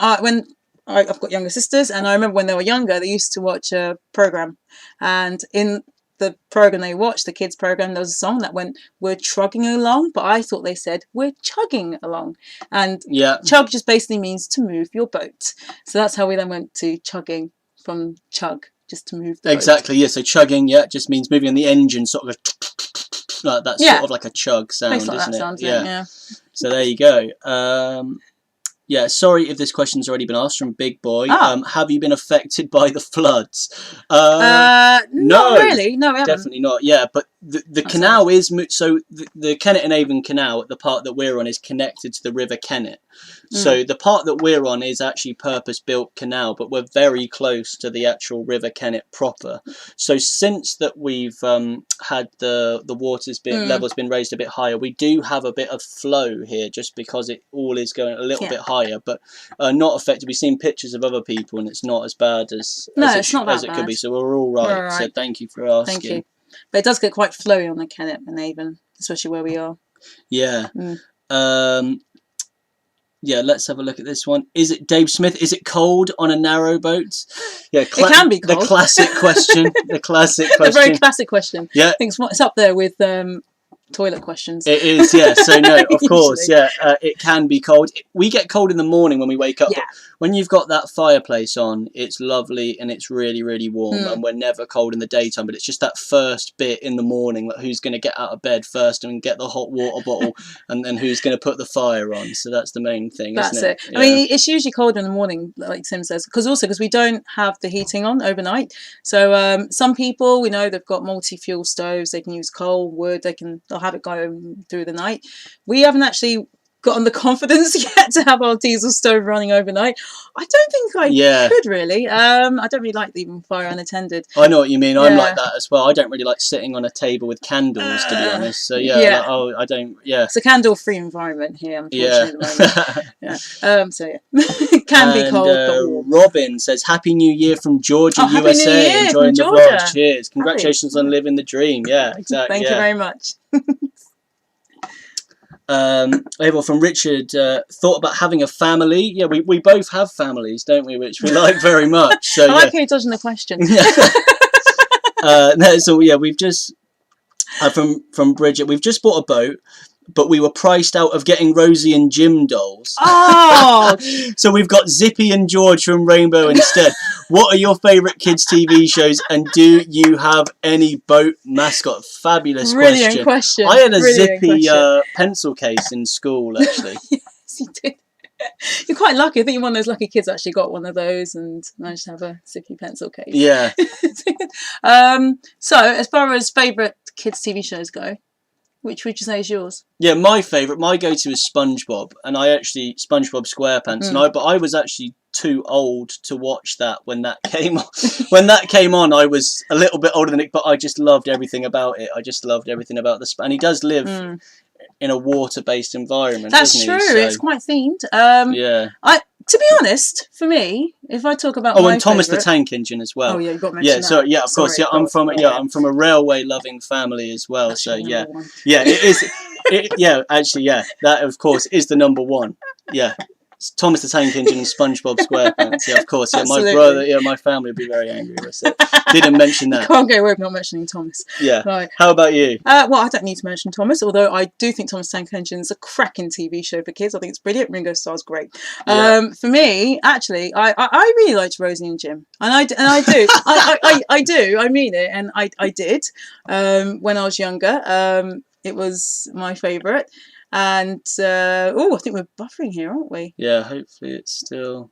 I've got younger sisters, and I remember when they were younger, they used to watch a program, and in the program they watched, the kids program, there was a song that went, "We're trugging along," but I thought they said, "We're chugging along," and chug just basically means to move your boat. So that's how we then went to chugging from chug, just to move the exactly boat. Yeah. So chugging, just means moving on the engine, sort of like that's sort of like a chug sound, like isn't that it? Sounds yeah. So there you go. Yeah, sorry if this question's already been asked from Big Boy. Have you been affected by the floods? No, not really. No, we haven't. Definitely not. Yeah, but the canal is... So the Kennet and Avon Canal, the part that we're on, is connected to the River Kennet. So the part that we're on is actually purpose-built canal, but we're very close to the actual River Kennet proper. So since that we've had the water's level's been raised a bit higher, we do have a bit of flow here, just because it all is going a little bit higher, but not affected. We've seen pictures of other people, and it's not as bad as it could be. So we're all right. We're all right. So thank you for asking. Thank you. But it does get quite flowy on the Kennet and Avon, especially where we are. Yeah. Yeah, let's have a look at this one. Is it Dave Smith? Is it cold on a narrowboat? Yeah, it can be cold. The classic question. The classic question. The very classic question. Yeah. I think it's up there with toilet questions. It is, yeah. So no, of course, yeah. It can be cold. We get cold in the morning when we wake up. Yeah. But when you've got that fireplace on, it's lovely and it's really, really warm. And we're never cold in the daytime. But it's just that first bit in the morning, like who's going to get out of bed first and get the hot water bottle, and then who's going to put the fire on. So that's the main thing. That's isn't it? I mean, it's usually cold in the morning, like Tim says, because we don't have the heating on overnight. So some people, we know, they've got multi-fuel stoves. They can use coal, wood. They'll have it going through the night. We haven't actually gotten the confidence yet to have our diesel stove running overnight. I don't think I could really. I don't really like leaving fire unattended. I know what you mean. I'm like that as well. I don't really like sitting on a table with candles, to be honest. So I don't. Yeah, it's a candle-free environment here, unfortunately. At the moment. So it can be cold, but warm. Robin says, "Happy New Year from Georgia, USA. Enjoying the vlog. Cheers! Congratulations on living the dream." Yeah, exactly. Thank you very much. From Richard, thought about having a family. Yeah, we both have families, don't we? Which we like very much. So I like how you're dodging the question. So yeah, we've just from Bridget, we've just bought a boat, but we were priced out of getting Rosie and Jim dolls. Oh! So we've got Zippy and George from Rainbow instead. What are your favourite kids' TV shows, and do you have any boat mascot? Fabulous Brilliant question. I had a Zippy pencil case in school, actually. Yes, you did. You're quite lucky. I think you're one of those lucky kids that actually got one of those and managed to have a Zippy pencil case. Yeah. So, as far as favourite kids' TV shows go, which would you say is yours? Yeah, my go-to is SpongeBob, and SpongeBob SquarePants, but I was actually too old to watch that when that came on. When that came on, I was a little bit older than it, but I just loved everything about it. I just loved everything about and he does live in a water-based environment. That's doesn't true. He? So, it's quite themed. Yeah. To be honest, for me, if I talk about and Thomas the Tank Engine as well. Oh yeah, you got to mention that. So yeah, of course. Yeah, I'm from a railway-loving family as well. That's so yeah, it is. That of course is the number one. Yeah. It's Thomas the Tank Engine and SpongeBob SquarePants. Yeah, of course. Yeah, Absolutely. my brother, my family would be very angry with it. Didn't mention that. You can't go away with not mentioning Thomas. Yeah. Right. How about you? Well, I don't need to mention Thomas, although I do think Thomas the Tank Engine is a cracking TV show for kids. I think it's brilliant. Ringo Starr's great. For me, actually, I really liked Rosie and Jim, and I do. I do. I mean it, and I did when I was younger. It was my favourite. And I think we're buffering here, aren't we? Yeah, hopefully it's still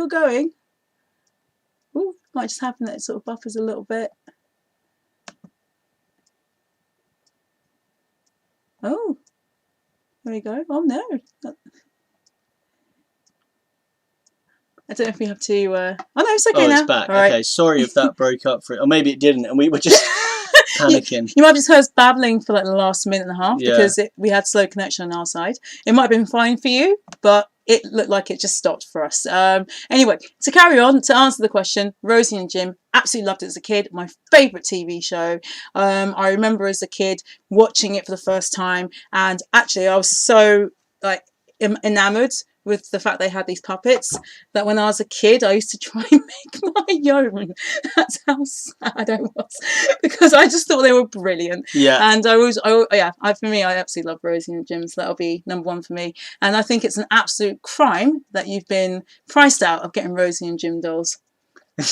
going. Oh, might just happen that it sort of buffers a little bit. Oh, there we go. Oh no, I don't know if we have to. Oh no, it's okay now. It's back. All right. Okay, sorry if that broke up for it, or maybe it didn't, and we were just. Panicking. You might have just heard us babbling for like the last minute and a half because we had slow connection on our side. It might have been fine for you, but it looked like it just stopped for us. Anyway, to carry on, to answer the question, Rosie and Jim, absolutely loved it as a kid. My favourite TV show. I remember as a kid watching it for the first time, and actually I was so enamoured with the fact they had these puppets that when I was a kid I used to try and make my own. That's how sad I was because I just thought they were brilliant. And for me I absolutely love Rosie and Jim, so that'll be number one for me. And I think it's an absolute crime that you've been priced out of getting Rosie and Jim dolls.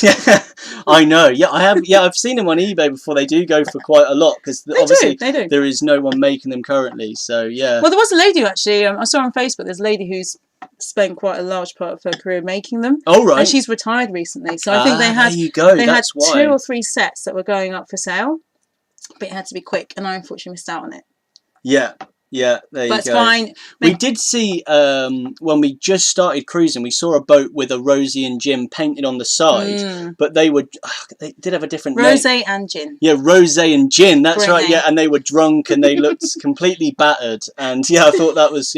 Yeah, I know. Yeah, I have. Yeah, I've seen them on eBay before. They do go for quite a lot because obviously there is no one making them currently. So yeah. Well, there was a lady who actually I saw on Facebook. There's a lady who's spent quite a large part of her career making them. Oh right. And she's retired recently, so I think they had. There you go. They That's had 2 or 3 sets that were going up for sale, but it had to be quick, and I unfortunately missed out on it. Yeah. Yeah, there you go. But it's fine. We did see, when we just started cruising, we saw a boat with a Rosie and Jim painted on the side, but they did have a different name. Rosé and Gin. Yeah, Rosé and Gin, that's Great right, name. yeah, and they were drunk and they looked completely battered, and yeah, I thought that was,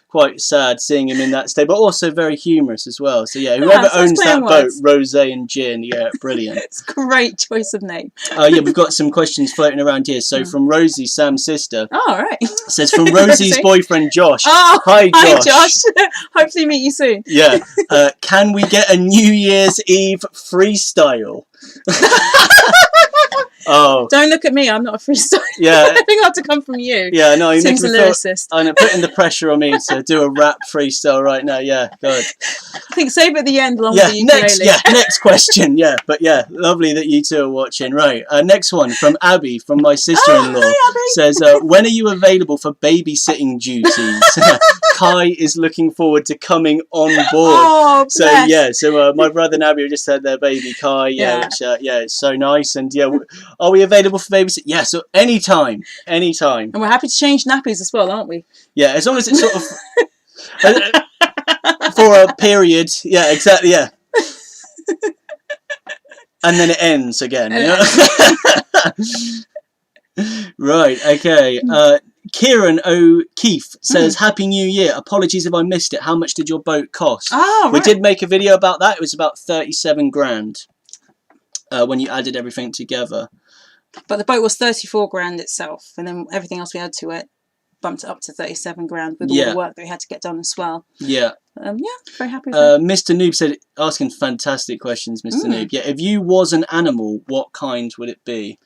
quite sad seeing him in that state, but also very humorous as well. So yeah, whoever owns that boat, Rosé and Gin, yeah, brilliant. It's a great choice of name. Yeah, we've got some questions floating around here. So from Rosie, Sam's sister. Oh, all right. Says from Rosie's boyfriend Josh. Oh, hi Josh. Hi Josh. Hopefully meet you soon. Yeah. Can we get a New Year's Eve freestyle? Oh. Don't look at me, I'm not a freestyler. Yeah. I think I have to come from you. Yeah, no, you Seems a lyricist. I know, putting the pressure on me to do a rap freestyle right now. Yeah, good. I think save it at the end along with the ukulele. Next question. Yeah, but yeah, lovely that you two are watching. Right, next one from Abby, from my sister-in-law. Hi, Abby. Says, when are you available for babysitting duties? Kai is looking forward to coming on board. Oh, so bless. yeah, so my brother and Abby have just had their baby Kai. Yeah, which it's so nice. And yeah, are we available for babysitting? Yeah, so anytime. And we're happy to change nappies as well, aren't we? Yeah, as long as it's sort of for a period. Yeah, exactly. Yeah. And then it ends again. You know? Right. Okay. Kieran O'Keefe says, Happy New Year. Apologies if I missed it. How much did your boat cost? Oh, right. We did make a video about that. It was about 37 grand when you added everything together. But the boat was 34 grand itself, and then everything else we had to it bumped it up to 37 grand with all the work that we had to get done as well. Yeah. Very happy with that. Mr. Noob said, asking fantastic questions, Mr. Noob. Yeah, if you was an animal, what kind would it be?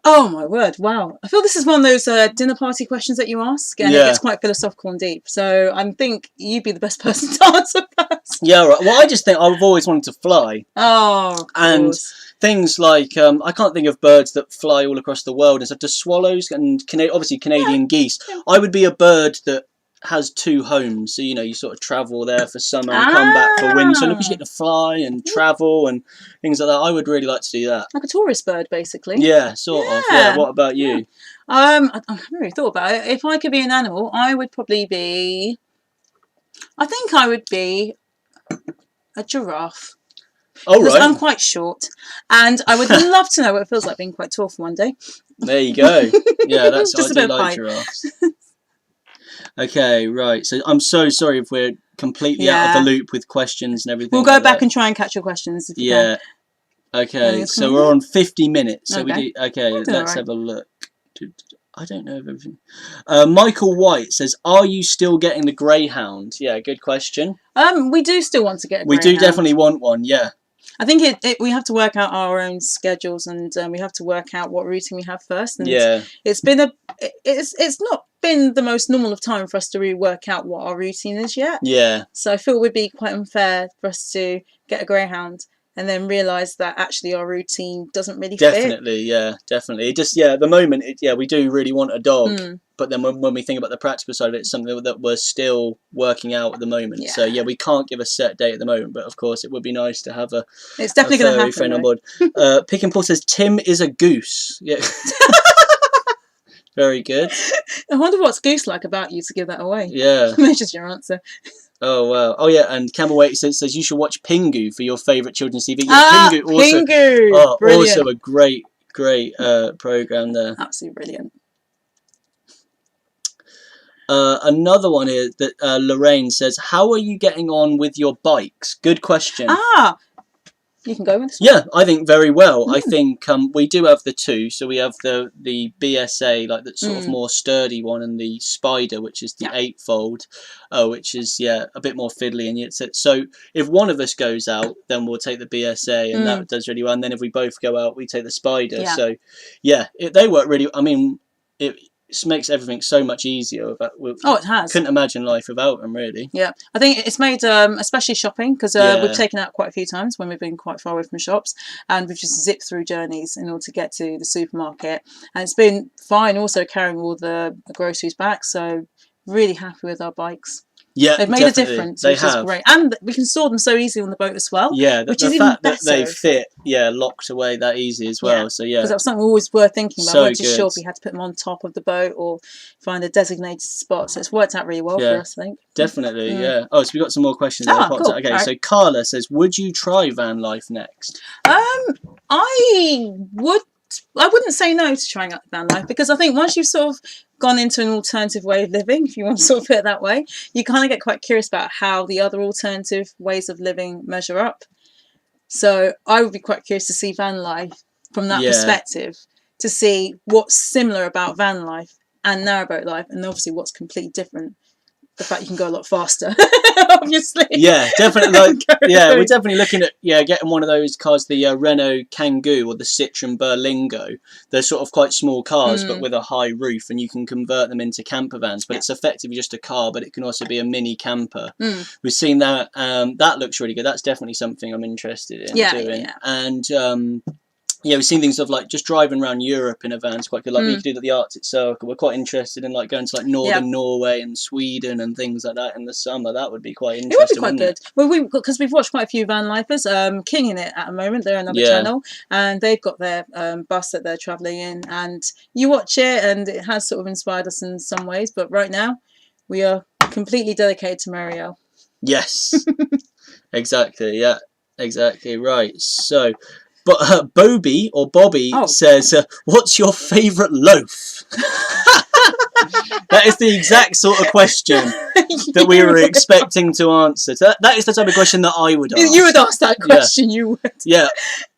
Oh my word, wow. I feel this is one of those dinner party questions that you ask, and it gets quite philosophical and deep. So I think you'd be the best person to answer first. Yeah, right. Well, I just think I've always wanted to fly. Oh, of course. Things like, I can't think of birds that fly all across the world and stuff. Just swallows and obviously Canadian geese. I would be a bird that has two homes. So, you know, you sort of travel there for summer and come back for winter. And if you get to fly and travel and things like that, I would really like to do that. Like a tourist bird, basically. Yeah, sort of. Yeah, what about you? I haven't really thought about it. If I could be an animal, I would probably be... I think I would be a giraffe. Oh, because right. I'm quite short, and I would love to know what it feels like being quite tall for one day. There you go. Yeah, that's Just I a do bit of like height. giraffes. Okay, right. So I'm so sorry if we're completely out of the loop with questions and everything. We'll go back and try and catch your questions. If you can. Okay, so we're on 50 minutes. So Okay. Let's have a look. I don't know everything. Michael White says, "Are you still getting the Greyhound?" Yeah, good question. We do still want to get a We Greyhound. do definitely want one. Yeah. I think we have to work out our own schedules, and we have to work out what routing we have first. And it's been it's not been the most normal of time for us to really work out what our routine is yet. Yeah. So I feel it would be quite unfair for us to get a Greyhound and then realise that actually our routine doesn't really fit. Definitely. It just at the moment we do really want a dog, but then when we think about the practical side of it, it's something that we're still working out at the moment. So we can't give a set date at the moment, but of course it would be nice to have it's definitely going to happen, friend on board. Pick and Paul says Tim is a goose. Yeah. Very good. I wonder what's goose like about you to give that away. Yeah. That's just your answer. Oh wow! Oh yeah, and Campbell Waite says you should watch Pingu for your favourite children's TV. Yeah, Pingu also, Pingu, brilliant. Also a great program there. Absolutely brilliant. Another one here that Lorraine says, "How are you getting on with your bikes?" Good question. You can go with this one. Yeah, I think very well. I think we do have the two. So we have the BSA, like that sort of more sturdy one, and the Spider, which is the 8-fold, which is a bit more fiddly. And yet, so if one of us goes out, then we'll take the BSA, and that does really well. And then if we both go out, we take the Spider. Yeah. So they work really. I mean, it makes everything so much easier. It has. Couldn't imagine life without them, really. Yeah, I think it's made, especially shopping, because we've taken out quite a few times when we've been quite far away from shops, and we've just zipped through journeys in order to get to the supermarket, and it's been fine also carrying all the groceries back, so really happy with our bikes. Yeah, they've made a difference, which is great, and we can store them so easily on the boat as well. Yeah, which is even better. That they fit, locked away that easy as well. So because that was something always worth thinking about. We weren't just sure if we had to put them on top of the boat or find a designated spot. So it's worked out really well for us, I think. Definitely, yeah. Oh, so we got some more questions. Cool. Okay, right. So Carla says, "Would you try van life next?" I wouldn't say no to trying out van life, because I think once you've sort of gone into an alternative way of living, if you want to sort of put it that way, you kind of get quite curious about how the other alternative ways of living measure up. So I would be quite curious to see van life from that perspective, to see what's similar about van life and narrowboat life, and obviously what's completely different. The fact you can go a lot faster, obviously. Yeah, definitely. We're definitely looking at getting one of those cars, the Renault Kangoo or the Citroen Berlingo. They're sort of quite small cars, but with a high roof, and you can convert them into camper vans. But it's effectively just a car, but it can also be a mini camper. We've seen that. That looks really good. That's definitely something I'm interested in doing. And we've seen things of like just driving around Europe in a van is quite good. Like we could do the Arctic Circle. We're quite interested in like going to like northern Norway and Sweden and things like that in the summer. That would be quite interesting. It would be quite good. Well, because we've watched quite a few van lifers. Kinging It at the moment. They're another channel, and they've got their bus that they're travelling in. And you watch it, and it has sort of inspired us in some ways. But right now, we are completely dedicated to Marielle. Yes, exactly. Yeah, exactly. Right. So. But Bobby says, "What's your favourite loaf?" That is the exact sort of question that we were expecting to answer. So that is the type of question that I would ask. You would ask that question, you would. Yeah.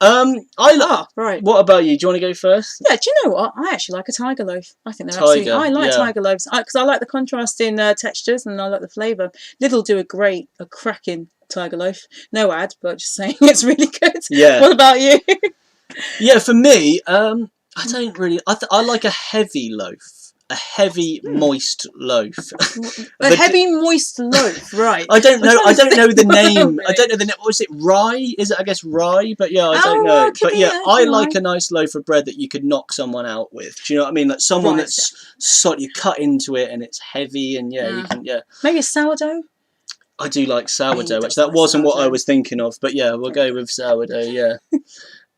Right. What about you? Do you want to go first? Yeah, do you know what? I actually like a tiger loaf. I think they're absolutely... I like tiger loaves because I like the contrast in textures and I like the flavour. Lidl do a cracking tiger loaf. No ad, but just saying it's really good. Yeah. What about you? Yeah, for me, I don't really... I like a heavy loaf. A heavy, moist loaf. Heavy, moist loaf, right. I don't know the name. I don't know the name. Was it rye? Is it, I guess, rye? But yeah, I don't know. But yeah, I like a nice loaf of bread that you could knock someone out with. Do you know what I mean? Like someone that's you cut into it and it's heavy and you can, Maybe a sourdough? I do like sourdough, which that wasn't what I was thinking of. But yeah, we'll go with sourdough, yeah.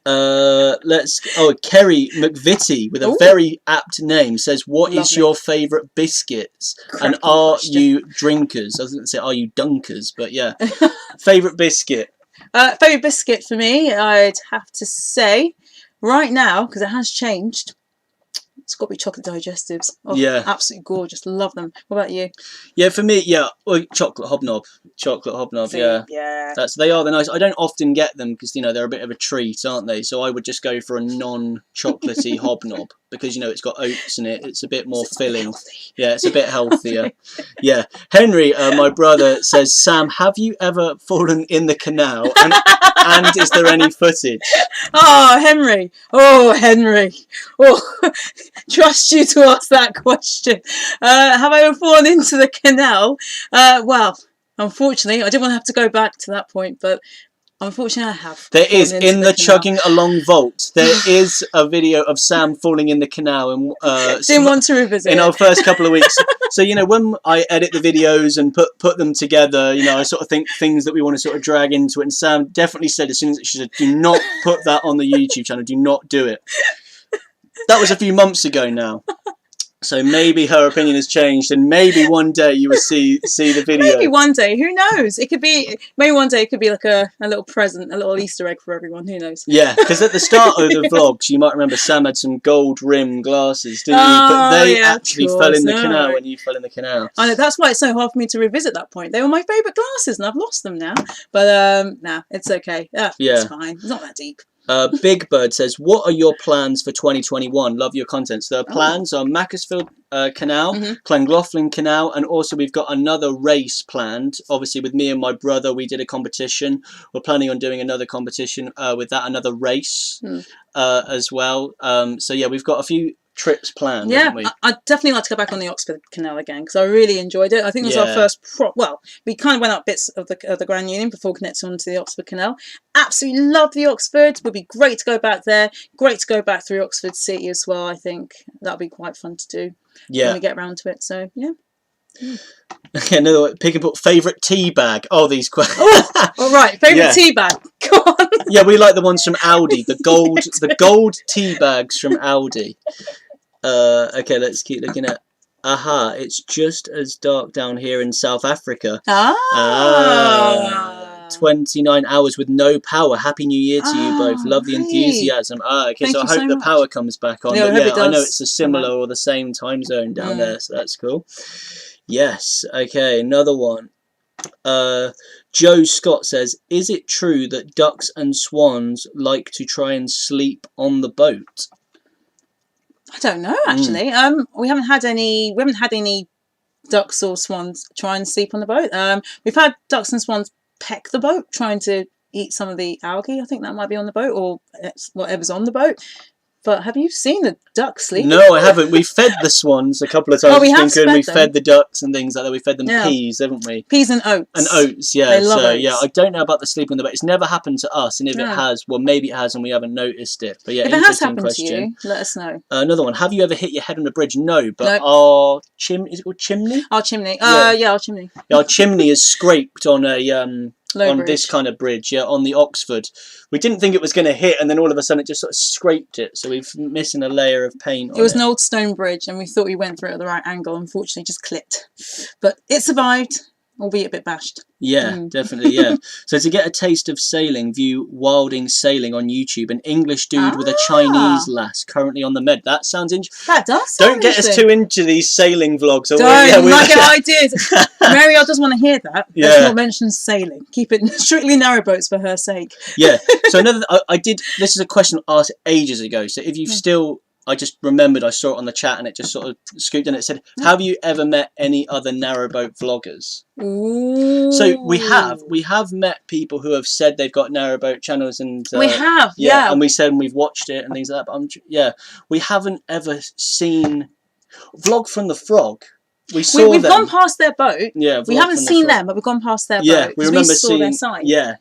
Kerry McVitie with a very apt name says, what is your favourite biscuits? And are you drinkers? I was going to say, are you dunkers? But yeah, favourite biscuit. Favourite biscuit for me, I'd have to say, right now, because it has changed, it's got to be chocolate digestives. Oh, yeah. Absolutely gorgeous. Love them. What about you? Yeah, for me, chocolate hobnob. Yeah. They are the nice. I don't often get them because, they're a bit of a treat, aren't they? So I would just go for a non-chocolatey hobnob because, it's got oats in it. It's a bit more filling. Yeah, it's a bit healthier. Yeah. Henry, my brother, says, Sam, have you ever fallen in the canal? And is there any footage? Oh, Henry. Oh, trust you to ask that question. Have I ever fallen into the canal? Well, unfortunately, I didn't want to have to go back to that point, but unfortunately I have. There is, in the Chugging Along vault, there is a video of Sam falling in the canal. And didn't want to revisit in our first couple of weeks. So, when I edit the videos and put them together, I sort of think things that we want to sort of drag into it. And Sam definitely said, as soon as she said, do not put that on the YouTube channel, do not do it. That was a few months ago now. So maybe her opinion has changed, and maybe one day you will see the video. Maybe one day, who knows? It could be, maybe one day it could be like a little present, a little Easter egg for everyone, who knows? Yeah, because at the start of the vlogs, you might remember Sam had some gold rim glasses, didn't you? But they actually fell in the canal when you fell in the canal. I know, that's why it's so hard for me to revisit that point. They were my favourite glasses, and I've lost them now. But, it's okay. It's fine. It's not that deep. Big Bird says, what are your plans for 2021? Love your content. So the plans are Macclesfield Canal, Llangollen Canal, and also we've got another race planned. Obviously with me and my brother, we did a competition. We're planning on doing another competition with that, another race as well. So yeah, we've got a few trips planned, haven't we? I'd definitely like to go back on the Oxford Canal again because I really enjoyed it. I think it was our first we kind of went up bits of the Grand Union before connecting onto the Oxford Canal. Absolutely love the Oxford. Would be great to go back there. Great to go back through Oxford City as well. I think that'd be quite fun to do when we get around to it. So yeah. Okay, another pick and put favourite tea bag. Oh, these questions. All right, favourite tea bag. Go on. Yeah, we like the ones from Aldi. The gold tea bags from Aldi. Okay, let's keep looking at. Aha, it's just as dark down here in South Africa. 29 hours with no power. Happy New Year to you both. Love the enthusiasm. Okay, so I hope the power comes back on. Yeah, but I know it's a similar or the same time zone down there, so that's cool. Yes, okay, another one. Joe Scott says, is it true that ducks and swans like to try and sleep on the boat? I don't know, actually. We haven't had any ducks or swans try and sleep on the boat. We've had ducks and swans peck the boat, trying to eat some of the algae. I think that might be on the boat or whatever's on the boat. But have you seen the ducks sleep? No, I haven't. We fed the swans a couple of times. We fed the ducks and things like that. We fed them peas, haven't we? Peas and oats. And oats, yeah. They love oats. Yeah, I don't know about the sleeping on the boat. It's never happened to us, and if it has, well, maybe it has, and we haven't noticed it. But yeah, if it has happened to you, let us know. Another one. Have you ever hit your head on a bridge? No, but is it called chimney? Our chimney. Our chimney. Our chimney is scraped on a this kind of bridge, on the Oxford. We didn't think it was going to hit, and then all of a sudden it just sort of scraped it, so we've missing a layer of paint on it. It was an old stone bridge, and we thought we went through it at the right angle. Unfortunately, just clipped. But it survived. albeit a bit bashed. Yeah, definitely, yeah. So to get a taste of sailing, view Wilding Sailing on YouTube, an English dude with a Chinese lass currently on the med. That sounds interesting. That does sound Don't get us too into these sailing vlogs. Don't, might get ideas. Marielle does want to hear that. Yeah. Let's not mention sailing. Keep it strictly narrowboats for her sake. Yeah. So another, I did, this is a question asked ages ago. So if you've still, I just remembered I saw it on the chat and it just sort of scooped in. It said, have you ever met any other narrowboat vloggers? Ooh. So we have met people who have said they've got narrowboat channels, and we have, yeah, and we said we've watched it and things like that. But we haven't ever seen Vlog from the Frog. We've gone past their boat. Yeah, we haven't seen them, but we've gone past their boat. Yeah, we remember saw their sign. Yeah.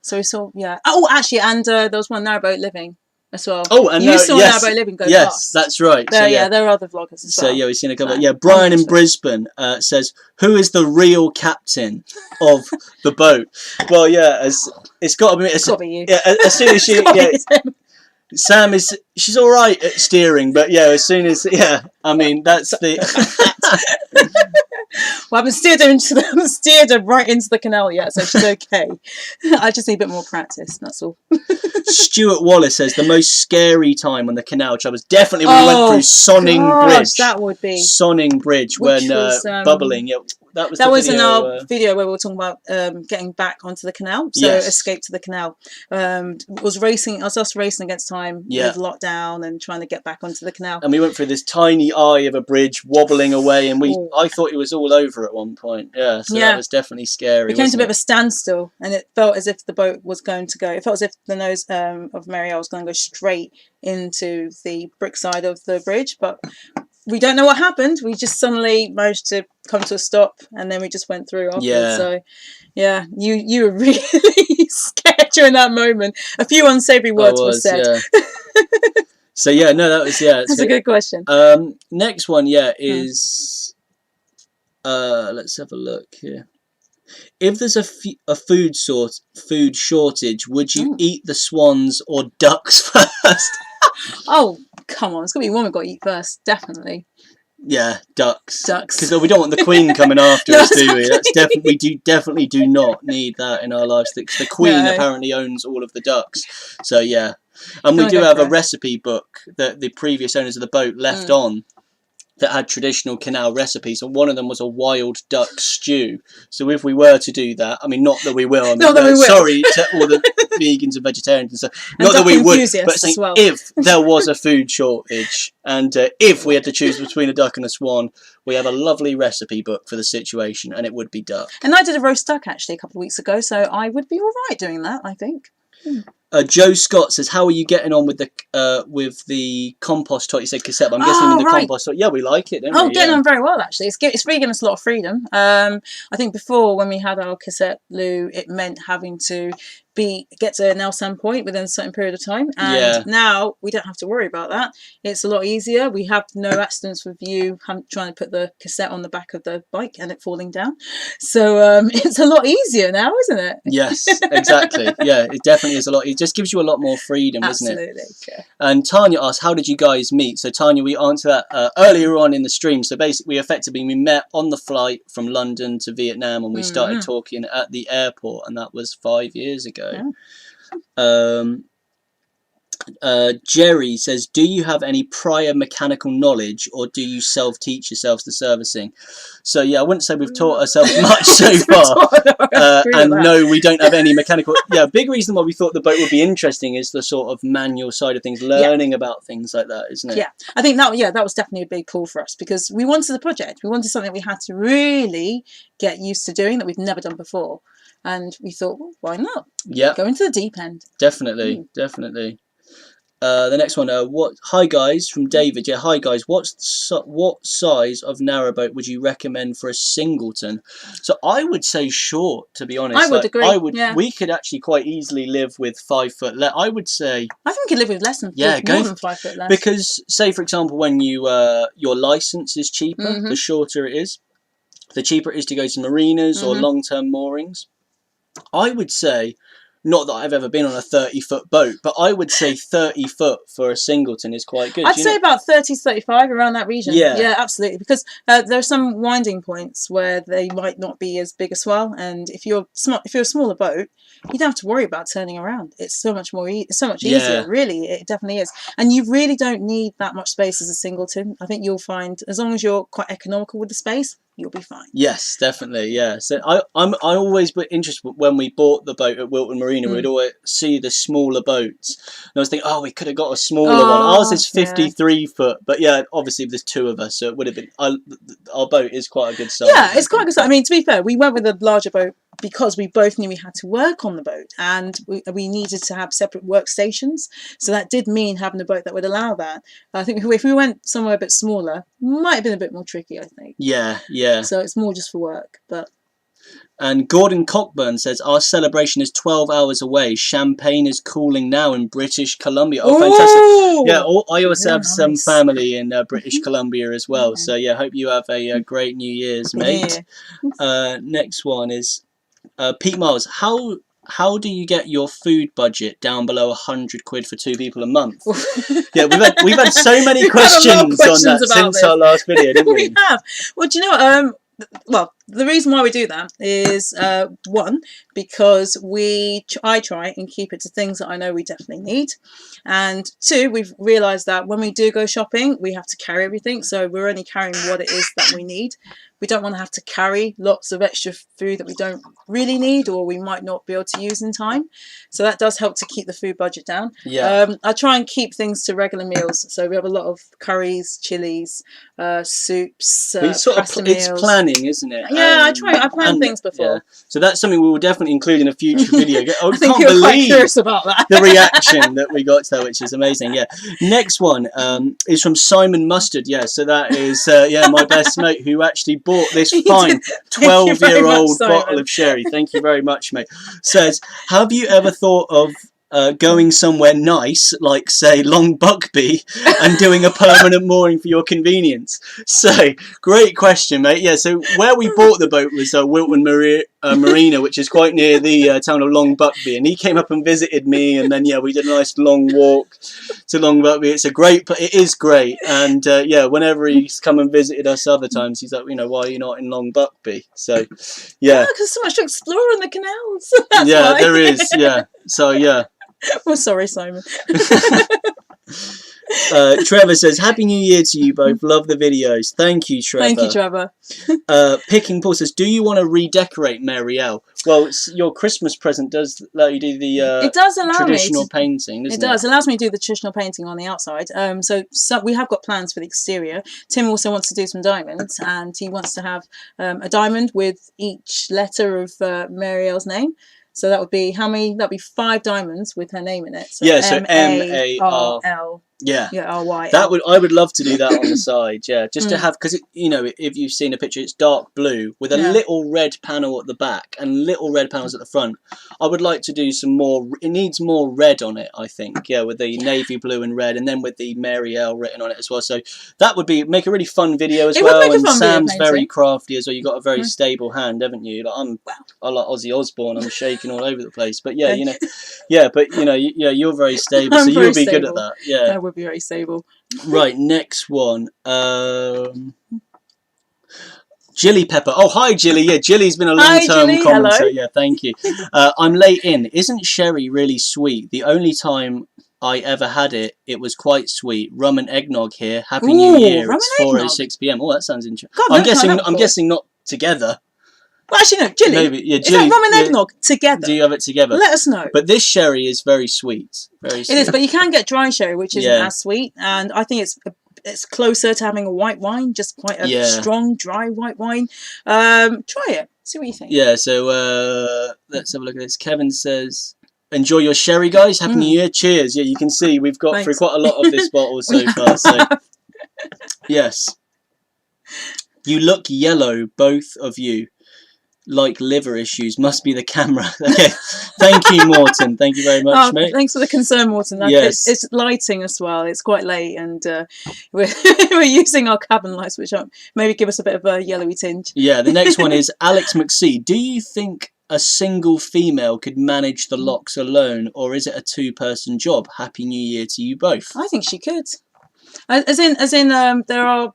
So we saw, Oh, actually, and there was one narrowboat living as well. Oh, and you saw narrowboat living go past. Yes, that's right. There are other vloggers as well. So we've seen a couple. Brian in Brisbane says, "Who is the real captain of the boat?" Well, it's got to be. It's got to be you. Yeah, as soon as she. Sam she's all right at steering, but as soon as I mean that's the. Well, I haven't steered her right into the canal yet, so she's okay. I just need a bit more practice. That's all. Stuart Wallace says the most scary time on the canal travel was definitely when we went through Sonning Bridge. That would be Sonning Bridge when bubbling. Yeah, that was in our video where we were talking about getting back onto the canal. So escape to the canal. Was us racing against time with lockdown and trying to get back onto the canal. And we went through this tiny eye of a bridge wobbling away, and I thought it was all over at one point. Yeah, so that was definitely scary. We came to a bit of a standstill, and it felt as if the boat was going to go. It felt as if the nose of Marielle was going to go straight into the brick side of the bridge, but we don't know what happened. We just suddenly managed to come to a stop, and then we just went through afterwards. Yeah. So, you were really scared during that moment. A few unsavoury words were said. Yeah. So that was That's a good question. Next one, is let's have a look here. If there's a food shortage, would you eat the swans or ducks first? Oh, come on. It's got to be one we've got to eat first. Definitely. Yeah, ducks. Because we don't want the Queen coming after us, do we? That's definitely definitely do not need that in our lives. The Queen apparently owns all of the ducks. So and we do have a recipe book that the previous owners of the boat left on that had traditional canal recipes, and one of them was a wild duck stew. So if we were to do that, I mean, not that we will. I mean, sorry to all the vegans and vegetarians and stuff. Not that we would, but saying if there was a food shortage and if we had to choose between a duck and a swan, we have a lovely recipe book for the situation, and it would be duck. And I did a roast duck actually a couple of weeks ago, so I would be all right doing that, I think. Joe Scott says, "How are you getting on with the compost toy?" You said cassette, but I'm guessing the compost toy. Yeah, we like it. Don't we? Getting on very well actually. It's really given us a lot of freedom. I think before when we had our cassette loo, it meant having to get to an LSAM point within a certain period of time, and now we don't have to worry about that. It's a lot easier. We have no accidents with you trying to put the cassette on the back of the bike and it falling down. So it's a lot easier now, isn't it? Yes, exactly. Yeah, it definitely is a lot. It just gives you a lot more freedom, isn't it? Absolutely. Yeah. And Tanya asked, "How did you guys meet?" So Tanya, we answered that earlier on in the stream. So basically, we met on the flight from London to Vietnam, and we started talking at the airport, and that was 5 years ago. Yeah. Jerry says, "Do you have any prior mechanical knowledge, or do you self-teach yourselves the servicing?" So I wouldn't say we've taught ourselves much so far. And no, we don't have any mechanical. Big reason why we thought the boat would be interesting is the sort of manual side of things, learning about things like that, isn't it? Yeah, I think that was definitely a big pull for us, because we wanted the project. We wanted something we had to really get used to doing that we've never done before. And we thought, well, why not? Yeah. Go into the deep end. Definitely, definitely. The next one, hi guys, from David. Yeah, hi guys. What size of narrowboat would you recommend for a singleton? So I would say short, to be honest. I would agree. We could actually quite easily live with 5 foot less. I would say. I think we could live with less than more than 5 foot less. Because say for example, when your license is cheaper, the shorter it is, the cheaper it is to go to marinas or long-term moorings. I would say not that I've ever been on a 30-foot boat, but I would say 30 foot for a singleton is quite good. I'd say about 30 to 35, around that region. Yeah. Yeah, absolutely. Because there are some winding points where they might not be as big a swell, and if you're a smaller boat, you don't have to worry about turning around. It's so much more. It's so much easier. Really, it definitely is. And you really don't need that much space as a singleton. I think you'll find, as long as you're quite economical with the space, you'll be fine. Yes, definitely. Yeah. So I always were interested when we bought the boat at Wilton Marina. We'd always see the smaller boats, and I was thinking, oh, we could have got a smaller one. Ours is 53 foot, but yeah, obviously there's two of us, so it would have been. Our boat is quite a good size. Yeah, it's quite a good size. I mean, to be fair, we went with a larger boat because we both knew we had to work on the boat, and we needed to have separate workstations. So that did mean having a boat that would allow that. I think if we went somewhere a bit smaller, might have been a bit more tricky, I think. Yeah, yeah. So it's more just for work, but. And Gordon Cockburn says, our celebration is 12 hours away. Champagne is cooling now in British Columbia. Oh, fantastic. Yeah, I also have some family in British Columbia as well. So, yeah, hope you have a great New Year's, mate. Next one is Pete Miles. How do you get your food budget down below 100 quid for 2 people a month? Yeah, we've had so many questions on that since our last video, didn't we? We have. Well, do you know what? Well, the reason why we do that is one, because I try and keep it to things that I know we definitely need, and two, we've realised that when we do go shopping, we have to carry everything, so we're only carrying what it is that we need. We don't want to have to carry lots of extra food that we don't really need or we might not be able to use in time. So that does help to keep the food budget down. Yeah. I try and keep things to regular meals. So we have a lot of curries, chilies, soups, pasta meals. It's planning, isn't it? Yeah, I plan things before. Yeah. So that's something we will definitely include in a future video. I think you're quite curious about that. The reaction that we got to that, which is amazing. Yeah. Next one is from Simon Mustard. Yeah. So that is my best mate who actually bought this fine 12-year-old bottle of sherry. Thank you very much, mate. Says, have you ever thought of going somewhere nice, like say Long Buckby, and doing a permanent mooring for your convenience? So, great question, mate. Yeah, so where we bought the boat was Wilton Marina, which is quite near the town of Long Buckby, and he came up and visited me, and then we did a nice long walk to Long Buckby. It is great, and whenever he's come and visited us other times, he's like, why are you not in Long Buckby? So, yeah, because so much to explore in the canals. That's why. There is, yeah. So, yeah. Well, sorry, Simon. Trevor says, Happy New Year to you both. Love the videos. Thank you, Trevor. Thank you, Trevor. Picking Paul says, do you want to redecorate Mary L? Well, your Christmas present does let you do the it does allow traditional painting, doesn't it? It does. It allows me to do the traditional painting on the outside. So we have got plans for the exterior. Tim also wants to do some diamonds, and he wants to have a diamond with each letter of Mary L's name. So that would be how many? That'd be 5 diamonds with her name in it. So yeah, so M-A-R-L. Yeah, R-Y. I would love to do that on the side. Yeah, just to have, because if you've seen a picture, it's dark blue with a little red panel at the back and little red panels at the front. I would like to do some more. It needs more red on it, I think. Yeah, with the navy blue and red, and then with the Mary L written on it as well. So that would make a really fun video as well. And Sam's very crafty as well. You've got a very stable hand, haven't you? Like I like Ozzy Osbourne. I'm shaking all over the place. But yeah, you're very stable, so you'll be good at that. Yeah. Would be very stable. Right, next one. Jilly Pepper. Oh, hi, Jilly. Yeah, Jilly's been a long-term commenter. Hello. Yeah, thank you. I'm late in. Isn't sherry really sweet? The only time I ever had it, it was quite sweet. Rum and eggnog here. Happy New Year. It's 4:06 p.m. Oh, that sounds interesting. I'm guessing not together. Well, actually, no, Jilly. Maybe, yeah, Jilly. Is that rum and eggnog together? Do you have it together? Let us know. But this sherry is very sweet. Very sweet. It is, but you can get dry sherry, which isn't as sweet, and I think it's closer to having a white wine, just quite a strong, dry white wine. Try it. See what you think. Yeah, so let's have a look at this. Kevin says, enjoy your sherry, guys. Happy New Year. Cheers. Yeah, you can see we've got through quite a lot of this bottle so far. So, yes. You look yellow, both of you. Like liver issues, must be the camera. Okay, thank you, Morton. Thank you very much, mate. Thanks for the concern, Morton. Yes. It's lighting as well. It's quite late, and we're using our cabin lights, which maybe give us a bit of a yellowy tinge. Yeah, the next one is Alex McSee. Do you think a single female could manage the locks alone, or is it a two-person job? Happy New Year to you both. I think she could. As in, there are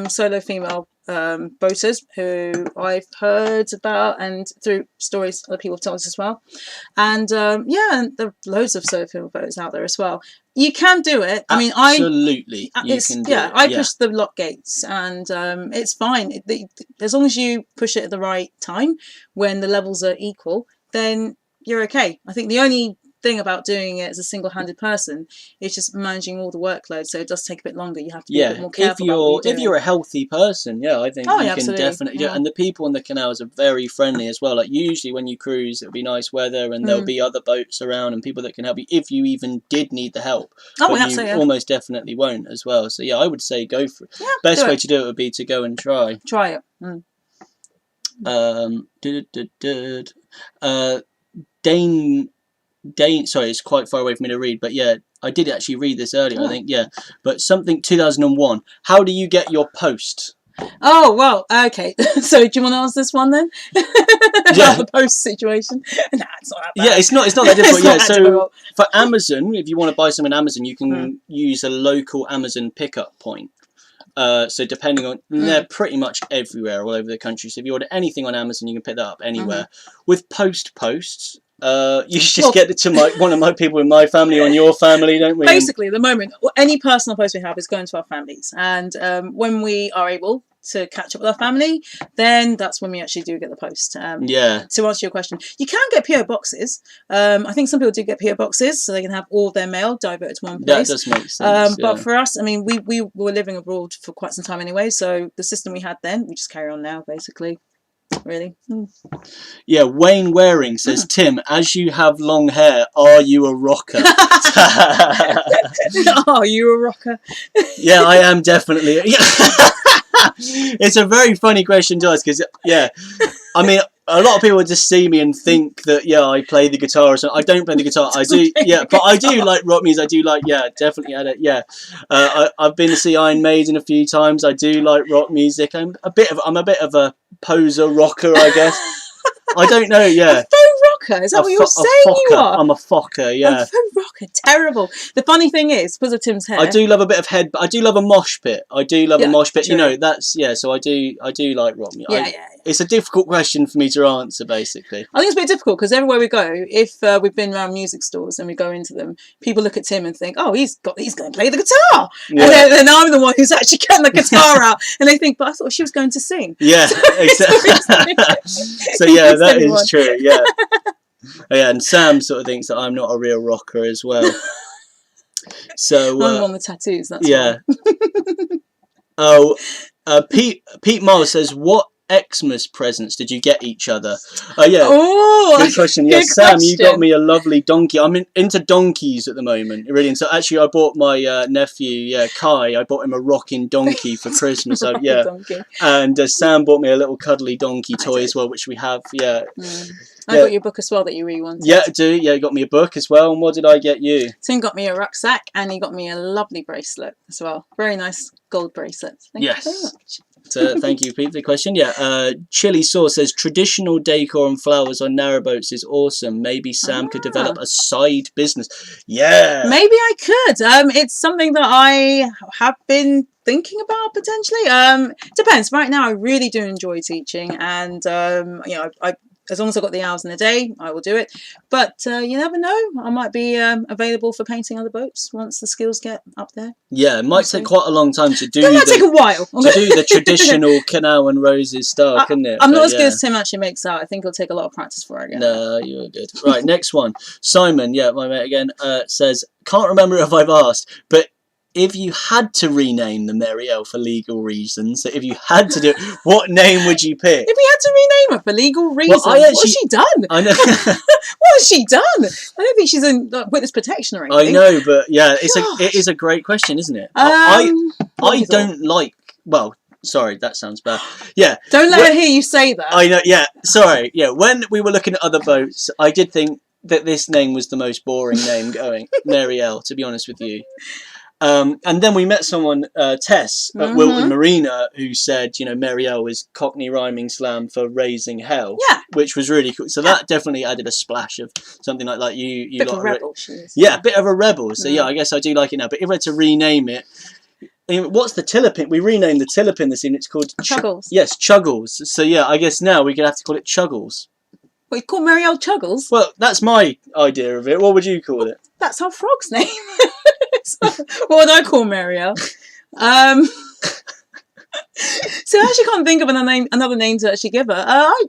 solo female boaters who I've heard about, and through stories other people have told us as well. And and there are loads of solo female boaters out there as well. You can do it. I mean, absolutely, you can do it. I push the lock gates, and it's fine. As long as you push it at the right time when the levels are equal, then you're okay. I think the only thing about doing it as a single-handed person is just managing all the workload, so it does take a bit longer. You have to be a bit more careful. If you're a healthy person, I think you can definitely do it. And the people on the canals are very friendly as well. Like usually when you cruise, it'll be nice weather, and there'll be other boats around and people that can help you if you even did need the help. But you almost definitely won't as well. So I would say go for it. Best way to do it would be to go and try it. Dane, sorry, it's quite far away for me to read, but I did actually read this earlier, I think, but something 2001, how do you get your post? Oh, well, okay, so do you want to answer this one then? About the post situation? Nah, it's not that bad. It's not that difficult, so for Amazon, if you want to buy something on Amazon, you can use a local Amazon pickup point. So depending on, they're pretty much everywhere, all over the country, so if you order anything on Amazon, you can pick that up anywhere. With posts, you should just get it to one of my people in my family or in your family, don't we? Basically, at the moment, any personal post we have is going to our families, and when we are able to catch up with our family, then that's when we actually do get the post. To answer your question, you can get PO boxes. I think some people do get PO boxes, so they can have all their mail diverted to one place. That does make sense. But for us, I mean, we were living abroad for quite some time anyway, so the system we had then, we just carry on now, basically. Really? Wayne Waring says, Tim, as you have long hair, are you a rocker? Are you a rocker? Yeah, I am definitely. It's a very funny question to ask because, I mean, a lot of people just see me and think that, I play the guitar or something. I don't play the guitar. I do, but I do like rock music. I do like, definitely had it, I've been to see Iron Maiden a few times. I do like rock music. I'm a bit of a poser rocker, I guess. I don't know, A faux rocker? Is that what you're saying you are? I'm a focker, A faux rocker, terrible. The funny thing is, because of Tim's hair... I do love a bit of I do love a mosh pit. I do love a mosh pit. True. That's, so I do like rock music. It's a difficult question for me to answer, basically. I think it's a bit difficult, because everywhere we go, if we've been around music stores and we go into them, people look at Tim and think, oh, he's going to play the guitar. And then I'm the one who's actually getting the guitar out. And they think, but I thought she was going to sing. Yeah, exactly. So, that is true, and Sam sort of thinks that I'm not a real rocker as well. So I'm on the tattoos, that's why. Pete Miles says, what Xmas presents did you get each other? Good question. Yes, Sam, you got me a lovely donkey. I'm into donkeys at the moment, really. And so actually, I bought my nephew, Kai. I bought him a rocking donkey for Christmas. Donkey. And Sam bought me a little cuddly donkey toy as well, which we have. I got you a book as well that you really wanted. Yeah, I do. Yeah, you got me a book as well. And what did I get you? Tim got me a rucksack, and he got me a lovely bracelet as well. Very nice gold bracelet. Thank you very much. So thank you, Pete, for the question. Chili Sauce says, traditional decor and flowers on narrowboats is awesome. Maybe Sam could develop a side business. Yeah. Maybe I could. It's something that I have been thinking about potentially. Depends. Right now, I really do enjoy teaching, and I as long as I've got the hours in the day, I will do it. But you never know. I might be available for painting other boats once the skills get up there. Yeah, it might take quite a long time to do. It might take a while to do the traditional canal and roses style, couldn't it? I'm not as good as Tim actually makes out. I think it'll take a lot of practice for it again. No, you're good. Right, next one. Simon, my mate again, says, can't remember if I've asked, but if you had to rename the Mary L for legal reasons, so if you had to do it, what name would you pick? If we had to rename her for legal reasons, what has she done? I know. What has she done? I don't think she's in witness protection or anything. I know, but it is a great question, isn't it? I don't like. Well, sorry, that sounds bad. Yeah. Don't let her hear you say that. I know. Yeah. Sorry. Yeah. When we were looking at other boats, I did think that this name was the most boring name going, Mary L. To be honest with you. And then we met someone, Tess at Wilton Marina, who said, you know, Marielle is Cockney rhyming slang for raising hell, which was really cool. So that definitely added a splash of something like that. You bit of a rebel, she is. Yeah, a bit of a rebel. So yeah, I guess I do like it now. But if I had to rename it, what's the Tillapin? We renamed the Tillapin this evening. It's called Chuggles. Yes, Chuggles. So yeah, I guess now we're gonna have to call it Chuggles. What, you call Marielle Chuggles? Well, that's my idea of it. What would you call it? That's our frog's name. What would I call Marielle? So I actually can't think of another name to actually give her. I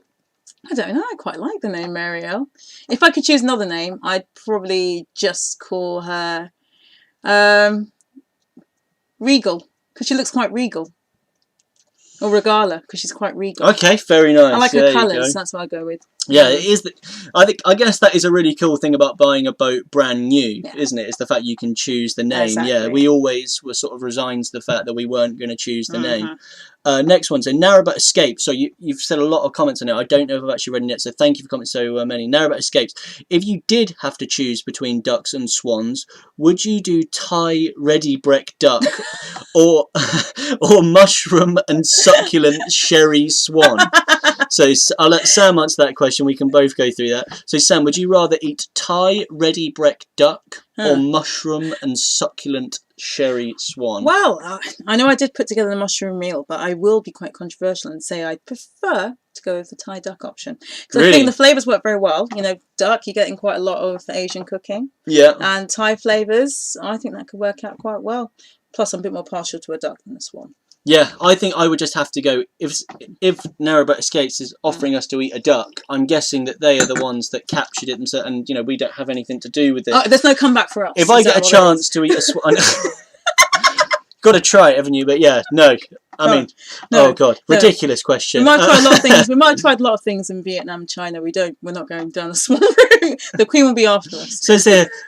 don't know. I quite like the name Marielle. If I could choose another name, I'd probably just call her Regal, because she looks quite regal. Or Regala, because she's quite regal. Okay, very nice. I like her colours. That's what I go with. Yeah, it is. I guess that is a really cool thing about buying a boat brand new, isn't it? It's the fact you can choose the name. Exactly. Yeah, we always were sort of resigned to the fact that we weren't going to choose the name. Next one, so Narrowboat Escapes. So you've said a lot of comments on it. I don't know if I've actually read it yet, so thank you for commenting so many. Narrowboat Escapes. If you did have to choose between ducks and swans, would you do Thai ready break duck or mushroom and succulent sherry swan? So I'll let Sam answer that question. We can both go through that. So Sam, would you rather eat Thai ready break duck or mushroom and succulent sherry swan? Well, I know I did put together the mushroom meal, but I will be quite controversial and say I'd prefer to go with the Thai duck option. Because I think the flavours work very well. You know, duck, you're getting quite a lot of Asian cooking. Yeah. And Thai flavours, I think that could work out quite well. Plus, I'm a bit more partial to a duck than a swan. Yeah, I think I would just have to go, if Narrowboat Escapes is offering us to eat a duck, I'm guessing that they are the ones that captured it themselves, and, you know, we don't have anything to do with it. Oh, there's no comeback for us. If I get a chance to eat a swan... Got to try it, haven't you? But yeah, no. I mean, oh god, ridiculous question. We might try a lot of things. We might have tried a lot of things in Vietnam, China. We're not going down the swan route. The Queen will be after us. So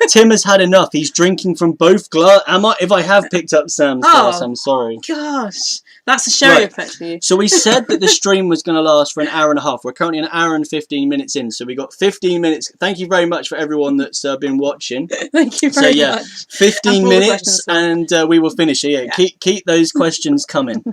Tim has had enough. He's drinking from both glass. If I have picked up Sam's glass, I'm sorry. Gosh, that's a sherry effect for you. So we said that the stream was going to last for an hour and a half. We're currently an hour and 15 minutes in, so we got 15 minutes. Thank you very much for everyone that's been watching. Thank you very much. 15 minutes, and we will finish it. Yeah. Keep those questions coming.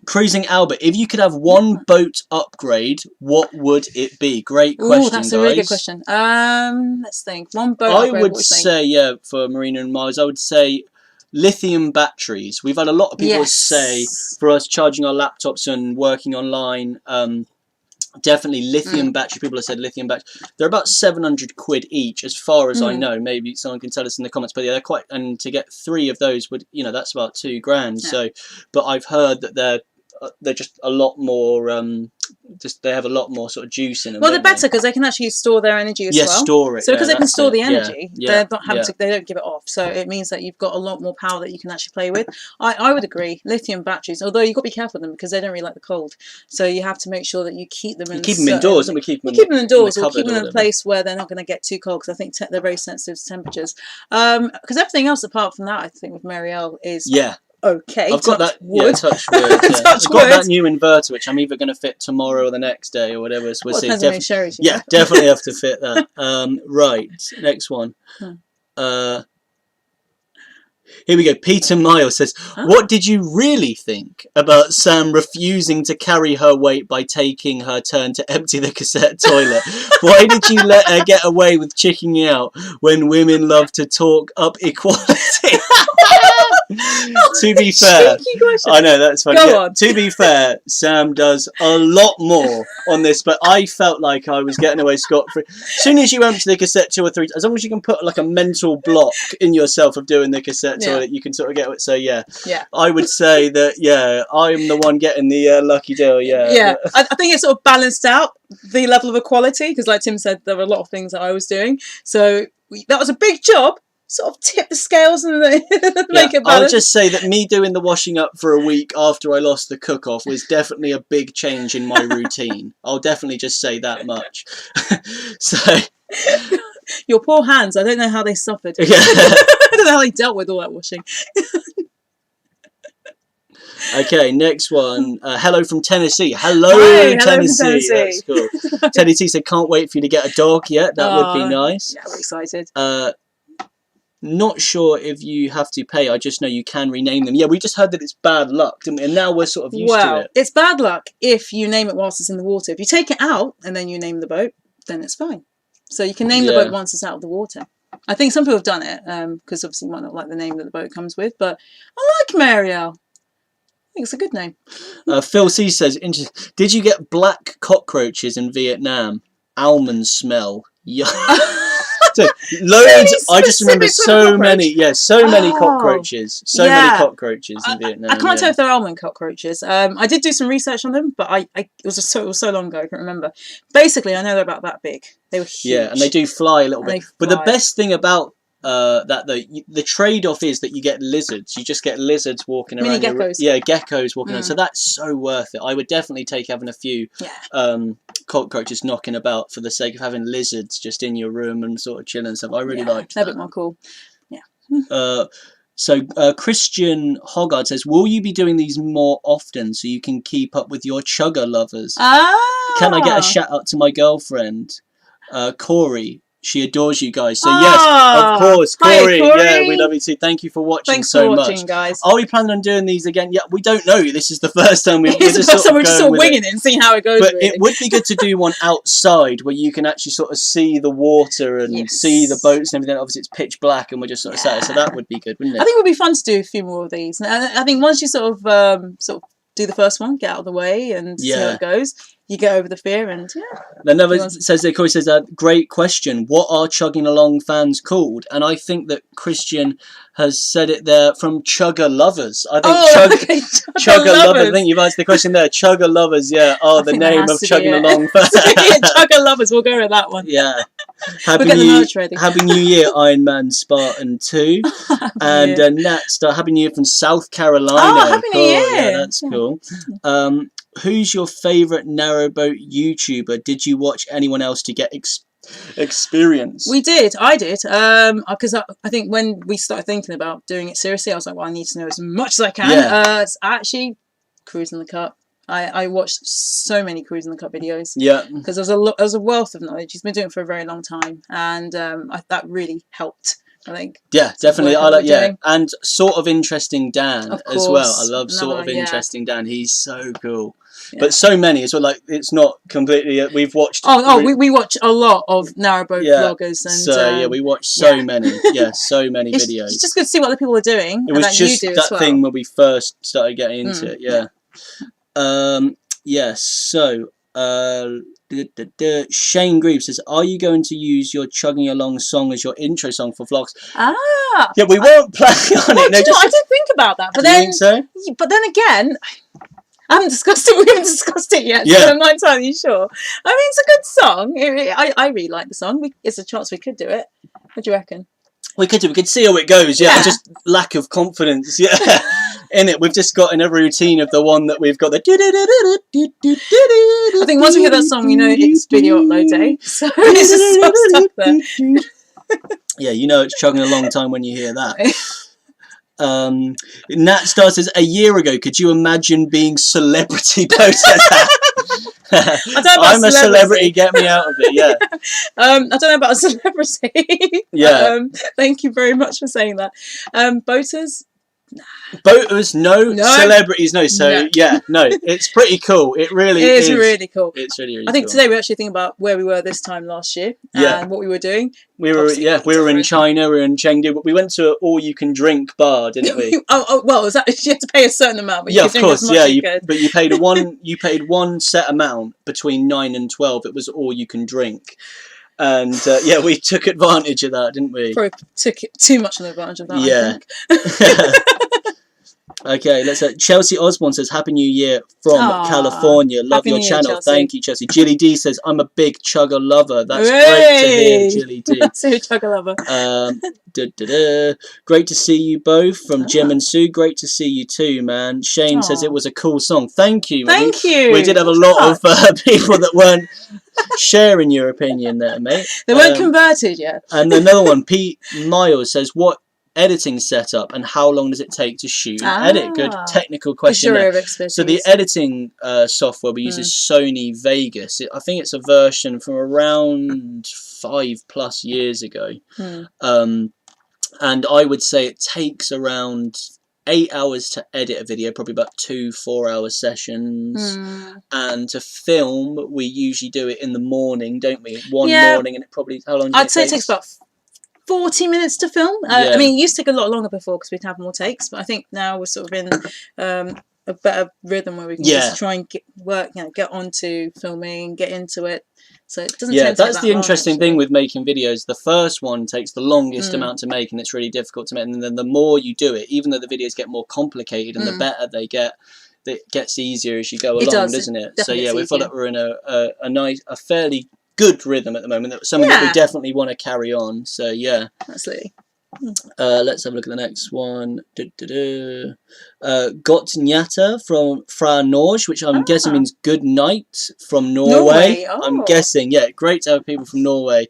Cruising Albert, if you could have one boat upgrade, what would it be? Great question, guys. That's a really good question. Let's think. One boat upgrade. I would say, for Marina and Mars, I would say lithium batteries. We've had a lot of people say, for us charging our laptops and working online, definitely lithium battery. People have said lithium battery. They're about 700 quid each, as far as I know. Maybe someone can tell us in the comments. But yeah, they're quite. And to get 3 of those would, you know, that's about £2 grand. Yeah. So, but I've heard that they're just a lot more. They have a lot more sort of juice in them. Well, they're better because they can actually store their energy as well. Yeah, store it. So because they can store the energy, they're not having to. They don't give it off. So it means that you've got a lot more power that you can actually play with. I would agree. Lithium batteries, although you've got to be careful with them because they don't really like the cold. So you have to make sure that you keep them in. Keep them indoors, don't we? Keep them indoors, or keep them in a place where they're not going to get too cold. Because I think they're very sensitive to temperatures. Because everything else apart from that, I think with Marielle is okay. I've got that. Yeah, touch wood. I've got that new inverter, which I'm either going to fit tomorrow or the next day or whatever. So we'll see. Definitely have to fit that. Right, next one. Here we go. Peter Miles says, what did you really think about Sam refusing to carry her weight by taking her turn to empty the cassette toilet? Why did you let her get away with chicking out when women love to talk up equality? To be fair, I know that's funny. Go on. To be fair, Sam does a lot more on this, but I felt like I was getting away scot-free. As soon as you empty the cassette 2 or 3, as long as you can put like a mental block in yourself of doing the cassette toilet, you can sort of get it. So I would say that I'm the one getting the lucky deal. I think it sort of balanced out the level of equality because, like Tim said, there were a lot of things that I was doing. So that was a big job. Sort of tip the scales and make it balance. I would just say that me doing the washing up for a week after I lost the cook-off was definitely a big change in my routine. I'll definitely just say that much. So your poor hands, I don't know how they suffered. I don't know how they dealt with all that washing. Okay, next one. Hello from Tennessee. Hello, Tennessee. That's cool. Tennessee said, can't wait for you to get a dog yet. That would be nice. Yeah, we're excited. Not sure if you have to pay. I just know you can rename them. Yeah, we just heard that it's bad luck, didn't we? And now we're sort of used to it. It's bad luck if you name it whilst it's in the water. If you take it out and then you name the boat, then it's fine. So you can name the boat once it's out of the water. I think some people have done it because obviously you might not like the name that the boat comes with, but I like Marielle. I think it's a good name. Phil C says, did you get black cockroaches in Vietnam? Almond smell. Yeah. So, loads. I just remember so many. Yeah, so many cockroaches. Many cockroaches in Vietnam. I can't tell if they're almond cockroaches. I did do some research on them, but it was so long ago I can't remember. Basically, I know they're about that big. They were huge. Yeah, and they do fly a little bit. But the best thing about the trade-off is that you get lizards. You just get lizards walking around. Geckos. Geckos walking around. So that's so worth it. I would definitely take having a few cockroaches knocking about for the sake of having lizards just in your room and sort of chilling and stuff. I really liked that. They're a bit more cool. Yeah. So Christian Hoggard says, will you be doing these more often so you can keep up with your chugger lovers? Can I get a shout out to my girlfriend, Corey? She adores you guys. So yes, of course, Corey. Hi, Corey. Yeah, we love you too. Thank you for watching. Thanks for watching, guys. Are we planning on doing these again? Yeah, we don't know. This is the first time we're just sort of winging it and seeing how it goes. But it would be good to do one outside where you can actually sort of see the water and see the boats and everything. Obviously, it's pitch black and we're just sort of sat. So that would be good, wouldn't it? I think it would be fun to do a few more of these. I think once you sort of do the first one, get out of the way and see how it goes. You get over the fear and Another says there, Corey says, great question. What are Chugging Along fans called? And I think that Christian has said it there from Chugger Lovers. I think Chugger Lovers. I think you've answered the question there. Chugger Lovers, are the name of Chugging Along fans. Chugger Lovers, we'll go with that one. Yeah. Happy New Year, Iron Man Spartan 2. And Nat, Happy New Year from South Carolina. Oh, Happy New Year. Yeah, that's cool. Who's your favourite narrowboat YouTuber? Did you watch anyone else to get experience? We did. I did. Because I think when we started thinking about doing it seriously, I was like, well, I need to know as much as I can. It's actually Cruising the Cup. I watched so many Cruising the Cup videos. Yeah. Because there's a wealth of knowledge. He's been doing it for a very long time, and that really helped. I think. Yeah, definitely. I like and Sort of Interesting Dan as well. I love Sort of Interesting Dan. He's so cool. Yeah. But so many as well. Like it's not completely. We've watched. We watch a lot of narrowboat vloggers, and so we watch so many. Yeah, so many videos. It's just good to see what other people are doing. It was just that thing when we first started getting into it. Yeah. So. Shane Greaves says, are you going to use your Chugging Along song as your intro song for vlogs? Yeah, we weren't planning on it. I did think about that, but But then again, I haven't discussed it. We haven't discussed it yet, so I'm not entirely sure. I mean, it's a good song. I really like the song. It's a chance we could do it. What do you reckon? We could see how it goes. Yeah, just lack of confidence. Yeah. In it, we've just got in a routine of the one that we've got the. I think once we hear that song, we know it's video upload day. So it's just some stuff there. Yeah, you know it's chugging a long time when you hear that. Nat Star says, a year ago, could you imagine being celebrity boater? I'm a celebrity, get me out of it, yeah. I don't know about a celebrity. Yeah. Thank you very much for saying that. Boaters? Boaters, no. Celebrities, no. So it's pretty cool. It really is. It's really cool. It's really, really I think today we're actually thinking about where we were this time last year and what we were doing. We were in China, we were in Chengdu, but we went to an all-you-can-drink bar, didn't we? Well, was that you had to pay a certain amount? But of course, but you paid one set amount between 9 and 12. It was all you can drink. And we took advantage of that, didn't we? Probably took too much of advantage of that. Yeah. I think. Okay, let's. Chelsea Osborne says, "Happy New Year from California. Love your channel. Chelsea. Thank you, Chelsea." Jilly D says, "I'm a big chugger lover." That's great to hear, Jilly D. That's a chugger lover. Great to see you both from Jim and Sue. Great to see you too, man. Shane says it was a cool song. Thank you. Thank you. We did have a lot of people that weren't sharing your opinion there, mate. They weren't converted yet. And another one, Pete Miles says, what editing setup and how long does it take to shoot and edit? Good technical question. So the editing software we use is Sony Vegas. I think it's a version from around 5+ years ago. And I would say it takes around 8 hours to edit a video, probably about 2-4 hour sessions. And to film, we usually do it in the morning, don't we? One morning, and it probably, how long do you I'd say it takes about 40 minutes to film. I mean, it used to take a lot longer before because we'd have more takes, but I think now we're sort of in a better rhythm where we can just try and get onto filming, get into it. So it doesn't tend to that's take the that long, interesting thing with making videos. The first one takes the longest amount to make, and it's really difficult to make. And then the more you do it, even though the videos get more complicated and the better they get, it gets easier as you go along, doesn't it? So yeah, we feel like we're in a fairly good rhythm at the moment. That's something that we definitely want to carry on. So yeah, absolutely. Let's have a look at the next one. Gotnyata from Fra Norge, which I'm guessing means good night from Norway. I'm guessing, great to have people from Norway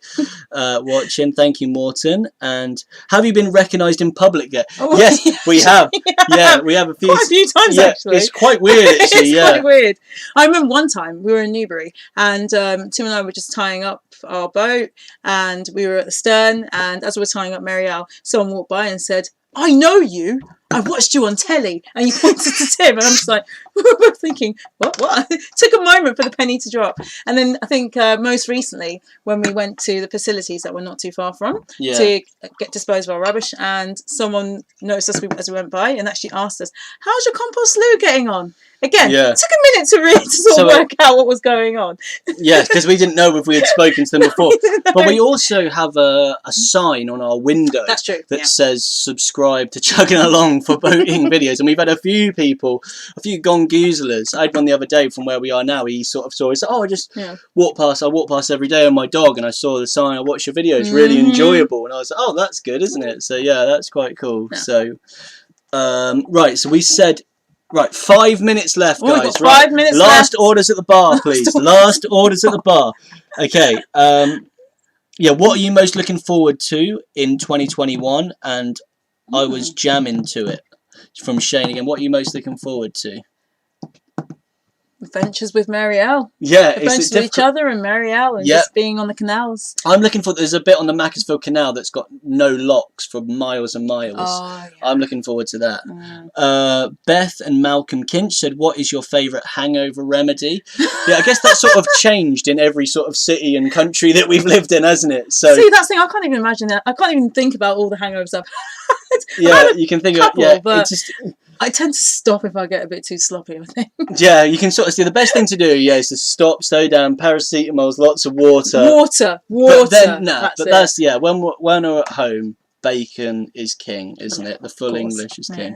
watching. Thank you, Morton. And have you been recognised in public yet? Yes, we have. Yeah, we have quite a few times actually. It's quite weird actually. It's quite weird. I remember one time we were in Newbury and Tim and I were just tying up our boat and we were at the stern, and as we were tying up Marielle, someone walked by and said, "I know you. I watched you on telly," and he pointed to Tim, and I'm just like, we're thinking, what? It took a moment for the penny to drop. And then I think most recently, when we went to the facilities that we're not too far from to dispose of our rubbish, and someone noticed us as we went by and actually asked us, "How's your compost loo getting on?" Again, it took a minute to sort of work out what was going on. Yeah, because we didn't know if we had spoken to them before. But we also have a sign on our window that says subscribe to Chugging Along for boating videos. And we've had a few people, a few gongoozlers. I had one the other day from where we are now. He sort of saw, he said, "Oh, I just walk past every day on my dog, and I saw the sign, I watch your videos, really enjoyable." And I was like, "Oh, that's good, isn't it?" So yeah, that's quite cool. So, right, so we said... Right, 5 minutes left, guys. We've got 5 minutes left. Last orders at the bar, please. Last orders at the bar. Okay. What are you most looking forward to in 2021? And I was jamming to it. From Shane again. What are you most looking forward to? Adventures with Marielle. Yeah, adventures with each other and Marielle, and just being on the canals. I'm looking for. There's a bit on the Macclesfield Canal that's got no locks for miles and miles. I'm looking forward to that. Beth and Malcolm Kinch said, "What is your favourite hangover remedy?" Yeah, I guess that's sort of changed in every sort of city and country that we've lived in, hasn't it? So see, that's the thing. I can't even imagine that. I can't even think about all the hangovers I've had. Yeah, you can think of it. Yeah, it's just. I tend to stop if I get a bit too sloppy, I think. Yeah, you can sort of see the best thing to do, is to stop, slow down, paracetamols, lots of water. Water. But then, that's when we're at home, bacon is king, isn't it? The full English is king.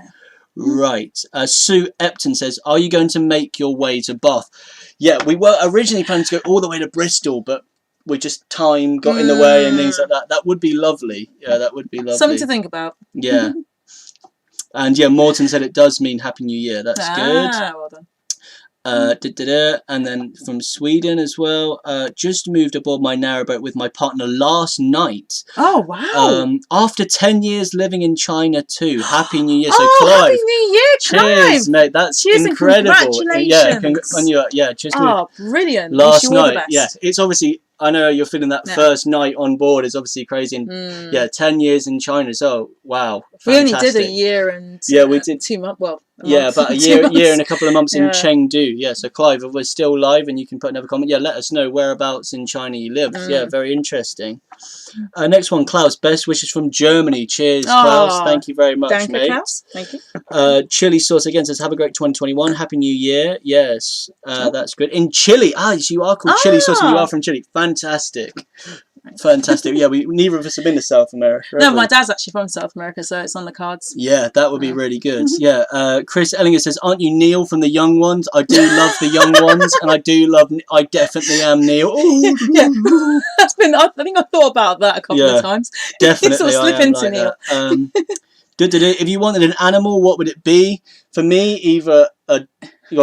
Right. Sue Epton says, "Are you going to make your way to Bath?" Yeah, we were originally planning to go all the way to Bristol, but time got in the way and things like that. That would be lovely. Yeah, that would be lovely. Something to think about. Yeah. And Morton said it does mean Happy New Year. That's good. Well done. And then from Sweden as well. Just moved aboard my narrowboat with my partner last night. Oh wow! After 10 years living in China too. Happy New Year! So Clive, Happy New Year, Clive! Cheers, mate. That's incredible. Congratulations! Just brilliant. Last night. Yeah, it's obviously. I know you're feeling that first night on board is obviously crazy. And 10 years in China. So, wow. We only did a year and we did 2 months. Well, about a year and a couple of months in Chengdu. Yeah, so Clive, if we're still live and you can put another comment, let us know whereabouts in China you lived. Yeah, very interesting. Next one, Klaus. Best wishes from Germany. Cheers, Klaus. Thank you very much, mate. Klaus. Thank you. Chili Sauce again says, "Have a great 2021. Happy New Year." Yes, that's good. In Chile. So you are called Chili Sauce and you are from Chile. Fantastic. Fantastic. Yeah, neither of us have been to South America. No, my dad's actually from South America, so it's on the cards. Yeah, that would be really good. Yeah, Chris Ellinger says, "Aren't you Neil from the Young Ones?" I do love the Young Ones, and I definitely am Neil. Yeah, I think I thought about that a couple of times. Definitely, sort of slip into Neil. If you wanted an animal, what would it be? For me, either go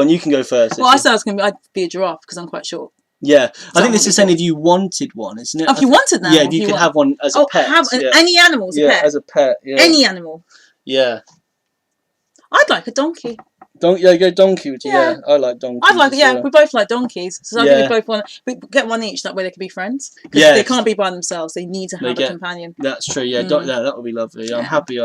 on, you can go first. Well, I said I'd be a giraffe because I'm quite short. Yeah, I think this is saying if you wanted one, isn't it? Oh, if you wanted that? Yeah, if you could have one as a pet. Any animal as a pet? As a pet, yeah. Any animal? Yeah. I'd like a donkey. Go donkey, would you? Yeah, I like donkeys. I'd like, we both like donkeys. So I think we both want to get one each, that way they can be friends. Because they can't be by themselves, they need to have a companion. That's true, yeah, that would be lovely. I'm happy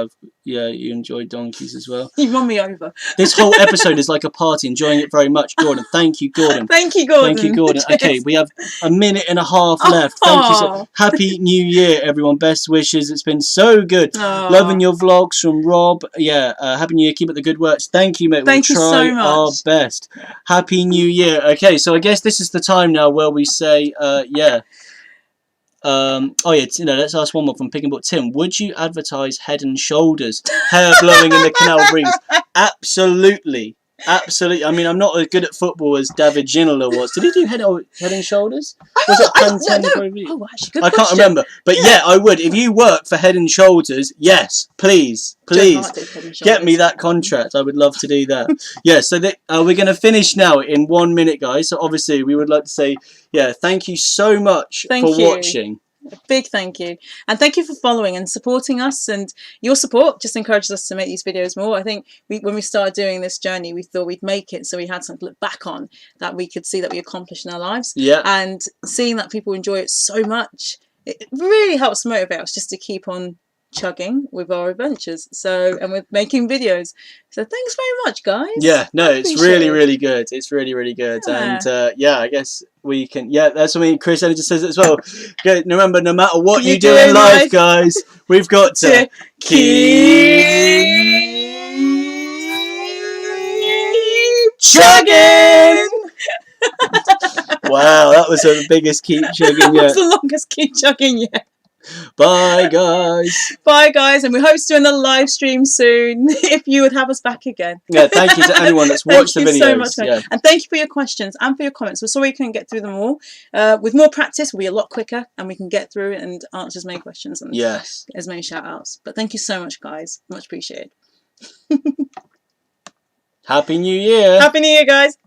you enjoyed donkeys as well. You won me over. This whole episode is like a party, enjoying it very much, Gordon. Thank you, Gordon. Thank you, Gordon. Thank you, Gordon. Okay, we have a minute and a half left. Thank you so Happy New Year, everyone. Best wishes. It's been so good. Loving your vlogs from Rob. Yeah, Happy New Year. Keep up the good works. Thank you, mate. Thank you so much. Our best. Happy New Year. Okay, so I guess this is the time now where we say, let's ask one more from Pick and Book. Tim, would you advertise Head and Shoulders hair blowing in the canal breeze? Absolutely. Absolutely. I mean, I'm not as good at football as David Ginola was. Did he do Head and Shoulders? Was it Pantene? Oh, actually, good I can't remember. But yeah, I would. If you work for Head and Shoulders, yes, please get me that contract. I would love to do that. Yeah, so we're going to finish now in 1 minute, guys. So obviously, we would like to say, thank you so much for watching. A big thank you, and thank you for following and supporting us, and your support just encourages us to make these videos more. I think when we started doing this journey, we thought we'd make it so we had something to look back on, that we could see that we accomplished in our lives. And seeing that people enjoy it so much, it really helps motivate us just to keep on chugging with our adventures. And we're making videos. So thanks very much, guys. Yeah, no, it's really good. It's really good. And I guess we can. Yeah, that's what Chris just says it as well. Remember, no matter what you do in life, guys, we've got to keep chugging. Wow, that was the biggest keep chugging yet. That was the longest keep chugging yet. Bye, guys. Bye, guys, and we hope to do another live stream soon. If you would have us back again. Yeah, thank you to anyone that's watched the videos. Thank you so much, and thank you for your questions and for your comments. We're sorry we couldn't get through them all. With more practice, we'll be a lot quicker, and we can get through it and answer as many questions and get as many shout outs. But thank you so much, guys. Much appreciated. Happy New Year. Happy New Year, guys.